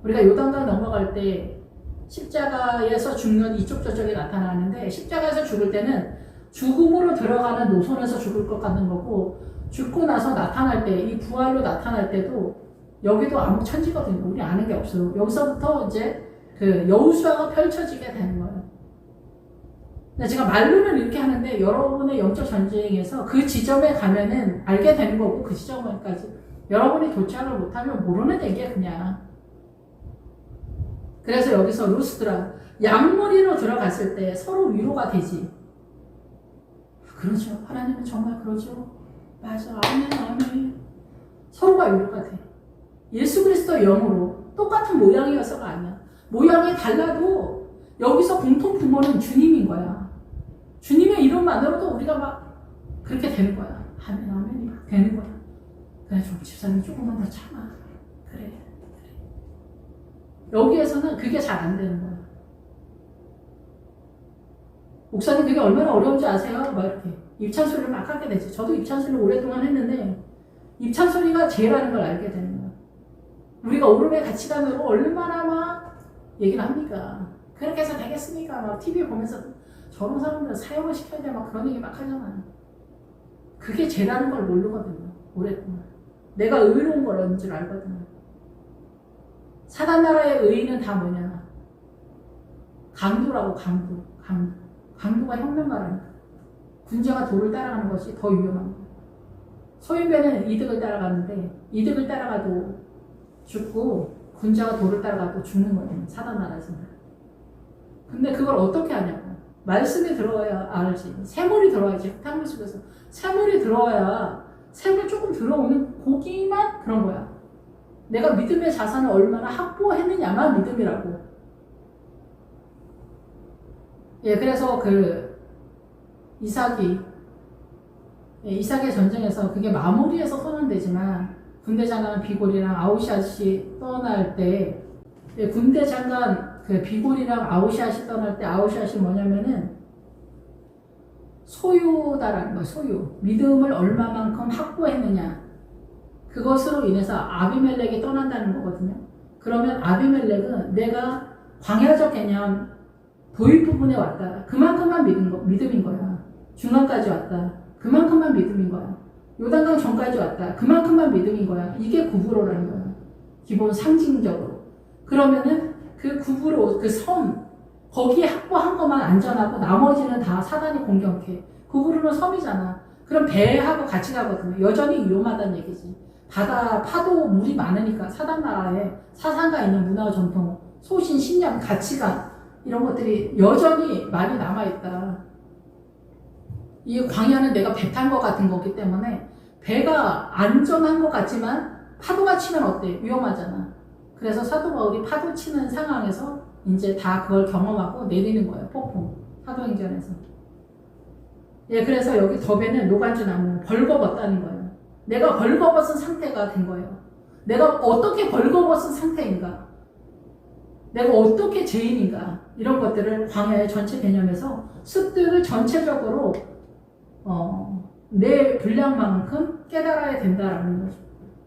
우리가 요단강 넘어갈 때 십자가에서 죽는 이쪽 저쪽이 나타나는데, 십자가에서 죽을 때는 죽음으로 들어가는 노선에서 죽을 것 같는 거고, 죽고 나서 나타날 때, 이 부활로 나타날 때도 여기도 아무 천지거든요. 우리 아는 게 없어요. 여기서부터 이제 그 여호수아가 펼쳐지게 되는 거예요. 근데 제가 말로는 이렇게 하는데 여러분의 영적 전쟁에서 그 지점에 가면은 알게 되는 거고, 그 지점까지 여러분이 도착을 못하면 모르는 얘기야 그냥. 그래서 여기서 루스드라, 양무리로 들어갔을 때 서로 위로가 되지. 그러죠. 하나님은 정말 그러죠. 맞아. 아멘. 서로가 위로가 돼. 예수 그리스도 영으로 똑같은 모양이어서가 아니야. 모양이 달라도 여기서 공통 부모는 주님인 거야. 주님의 이름만으로도 우리가 막 그렇게 되는 거야. 아멘이 막 되는 거야. 그래, 좀 집사님 조금만 더 참아. 그래. 여기에서는 그게 잘 안 되는 거야. 목사님 그게 얼마나 어려운지 아세요? 막 이렇게 입찬소리를 막 하게 되지. 저도 입찬소리를 오랫동안 했는데 입찬소리가 죄라는 걸 알게 되는 거야. 우리가 오름의 가치관으로 얼마나 막 얘기를 합니까? 그렇게 해서 되겠습니까? 막 TV 보면서 저런 사람들 사형을 시켜야 돼 막 그런 얘기 막 하잖아요. 그게 죄라는 걸 모르거든요. 오랫동안. 내가 의로운 거라는 줄 알거든요. 사단 나라의 의의는 다 뭐냐? 강도라고. 강도가 혁명가라니까. 군자가 도를 따라가는 것이 더 위험한 거예요. 소인배는 이득을 따라가는데 이득을 따라가도 죽고 군자가 도를 따라가도 죽는 거예요. 사단 나라에서는. 근데 그걸 어떻게 하냐고. 말씀이 들어와야 알지. 샘물이 들어와야지. 흙탕물 속에서 샘물이 들어와야 샘물 조금 들어오는 고기만 그런 거야. 내가 믿음의 자산을 얼마나 확보했느냐만 믿음이라고. 예, 그래서 그 이삭의 전쟁에서 그게 마무리해서 선언되지만 군대 장관 비골이랑 아우샷이 떠날 때, 예, 군대 장관 그 비골이랑 아우샷이 떠날 때 아우샷이 뭐냐면은 소유다라는 거예요. 소유. 믿음을 얼마만큼 확보했느냐. 그것으로 인해서 아비멜렉이 떠난다는 거거든요. 그러면 아비멜렉은 내가 광야적 개념 도입 부분에 왔다. 그만큼만 믿음인 거야. 중간까지 왔다. 그만큼만 믿음인 거야. 요단강 전까지 왔다. 그만큼만 믿음인 거야. 이게 구브로라는 거야. 기본 상징적으로. 그러면은 그 구브로, 그 섬, 거기에 확보한 것만 안전하고 나머지는 다 사단이 공격해. 구브로는 섬이잖아. 그럼 배하고 같이 가거든요. 여전히 위험하다는 얘기지. 바다, 파도, 물이 많으니까 사단 나라에 사상가 있는 문화 전통, 소신, 신념, 가치관 이런 것들이 여전히 많이 남아있다. 이 광야는 내가 배 탄 것 같은 거기 때문에 배가 안전한 것 같지만 파도가 치면 어때? 위험하잖아. 그래서 사도 바울이 파도 치는 상황에서 이제 다 그걸 경험하고 내리는 거예요. 폭풍. 사도행전에서. 예, 그래서 여기 더 배는 노간주나무 벌거벗다는 거예요. 내가 벌거벗은 상태가 된 거예요. 내가 어떻게 벌거벗은 상태인가? 내가 어떻게 죄인인가? 이런 것들을 광야의 전체 개념에서 습득을 전체적으로 내 분량만큼 깨달아야 된다라는 거죠.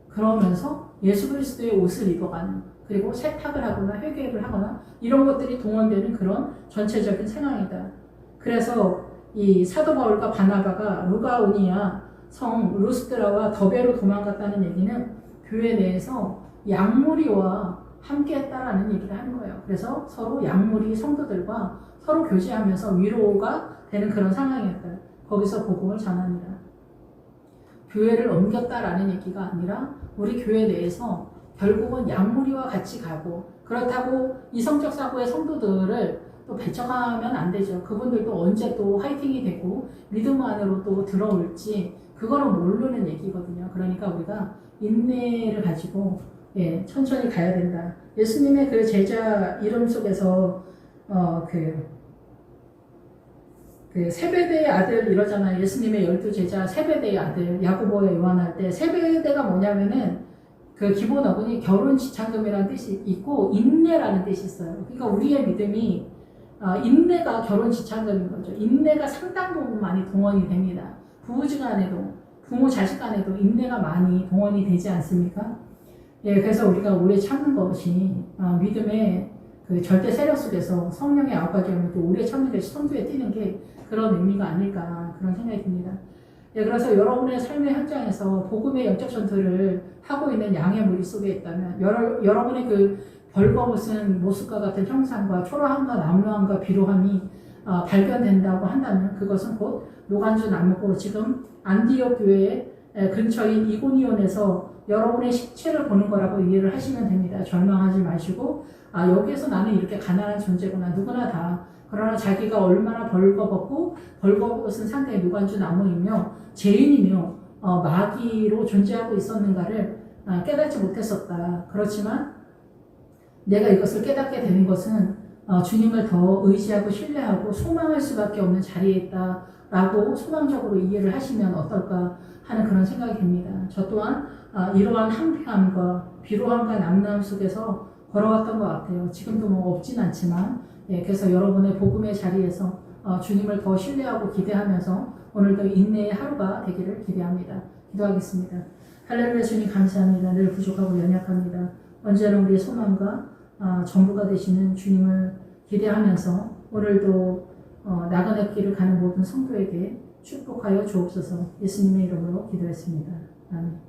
그러면서 예수 그리스도의 옷을 입어가는, 그리고 세탁을 하거나 회개를 하거나 이런 것들이 동원되는 그런 전체적인 상황이다. 그래서 이 사도 바울과 바나바가 루가오니아 성 루스드라와 더베로 도망갔다는 얘기는 교회 내에서 양무리와 함께 했다라는 얘기를 하는 거예요. 그래서 서로 양무리 성도들과 서로 교제하면서 위로가 되는 그런 상황이었다. 거기서 복음을 전합니다. 교회를 옮겼다라는 얘기가 아니라 우리 교회 내에서 결국은 양무리와 같이 가고, 그렇다고 이성적 사고의 성도들을 또 배척하면 안 되죠. 그분들도 언제 또 화이팅이 되고 믿음 안으로 또 들어올지 그거는 모르는 얘기거든요. 그러니까 우리가 인내를 가지고 천천히 가야 된다. 예수님의 그 제자 이름 속에서 그 세베대의 아들 이러잖아요. 예수님의 12제자 세베대의 아들 야고보와 요한할 때 세베대가 뭐냐면은 그 기본 어근이 결혼 지참금이라는 뜻이 있고 인내라는 뜻이 있어요. 그러니까 우리의 믿음이 인내가 결혼 지참금인 거죠. 인내가 상당 부분 많이 동원이 됩니다. 부부지간에도 부모 자식 간에도 인내가 많이 동원이 되지 않습니까? 예, 그래서 우리가 오래 참는 것이 믿음의 그 절대 세력 속에서 성령의 아홉가지 영역도 오래 참는 것이 선두에 뛰는 게 그런 의미가 아닐까 그런 생각이 듭니다. 예, 그래서 여러분의 삶의 현장에서 복음의 영적 전투를 하고 있는 양의 무리 속에 있다면 여러분의 그 벌거벗은 모습과 같은 형상과 초라함과 남루함과 비루함이 발견된다고 한다면 그것은 곧 노간주 나무고 지금 안디옥 교회 근처인 이고니온에서 여러분의 실체를 보는 거라고 이해를 하시면 됩니다. 절망하지 마시고 여기에서 나는 이렇게 가난한 존재구나. 누구나 다. 그러나 자기가 얼마나 벌거벗고 벌거벗은 상태의 노간주 나무이며 죄인이며 마귀로 존재하고 있었는가를 깨닫지 못했었다. 그렇지만 내가 이것을 깨닫게 되는 것은 주님을 더 의지하고 신뢰하고 소망할 수밖에 없는 자리에 있다라고 소망적으로 이해를 하시면 어떨까 하는 그런 생각이 듭니다. 저 또한 이러한 한평함과 비루함과 남루함 속에서 걸어왔던 것 같아요. 지금도 뭐 없진 않지만 그래서 여러분의 복음의 자리에서 주님을 더 신뢰하고 기대하면서 오늘도 인내의 하루가 되기를 기대합니다. 기도하겠습니다. 할렐루야. 주님 감사합니다. 늘 부족하고 연약합니다. 언제나 우리의 소망과 전부가 되시는 주님을 기대하면서 오늘도 나그네 길을 가는 모든 성도에게 축복하여 주옵소서. 예수님의 이름으로 기도했습니다. 아멘.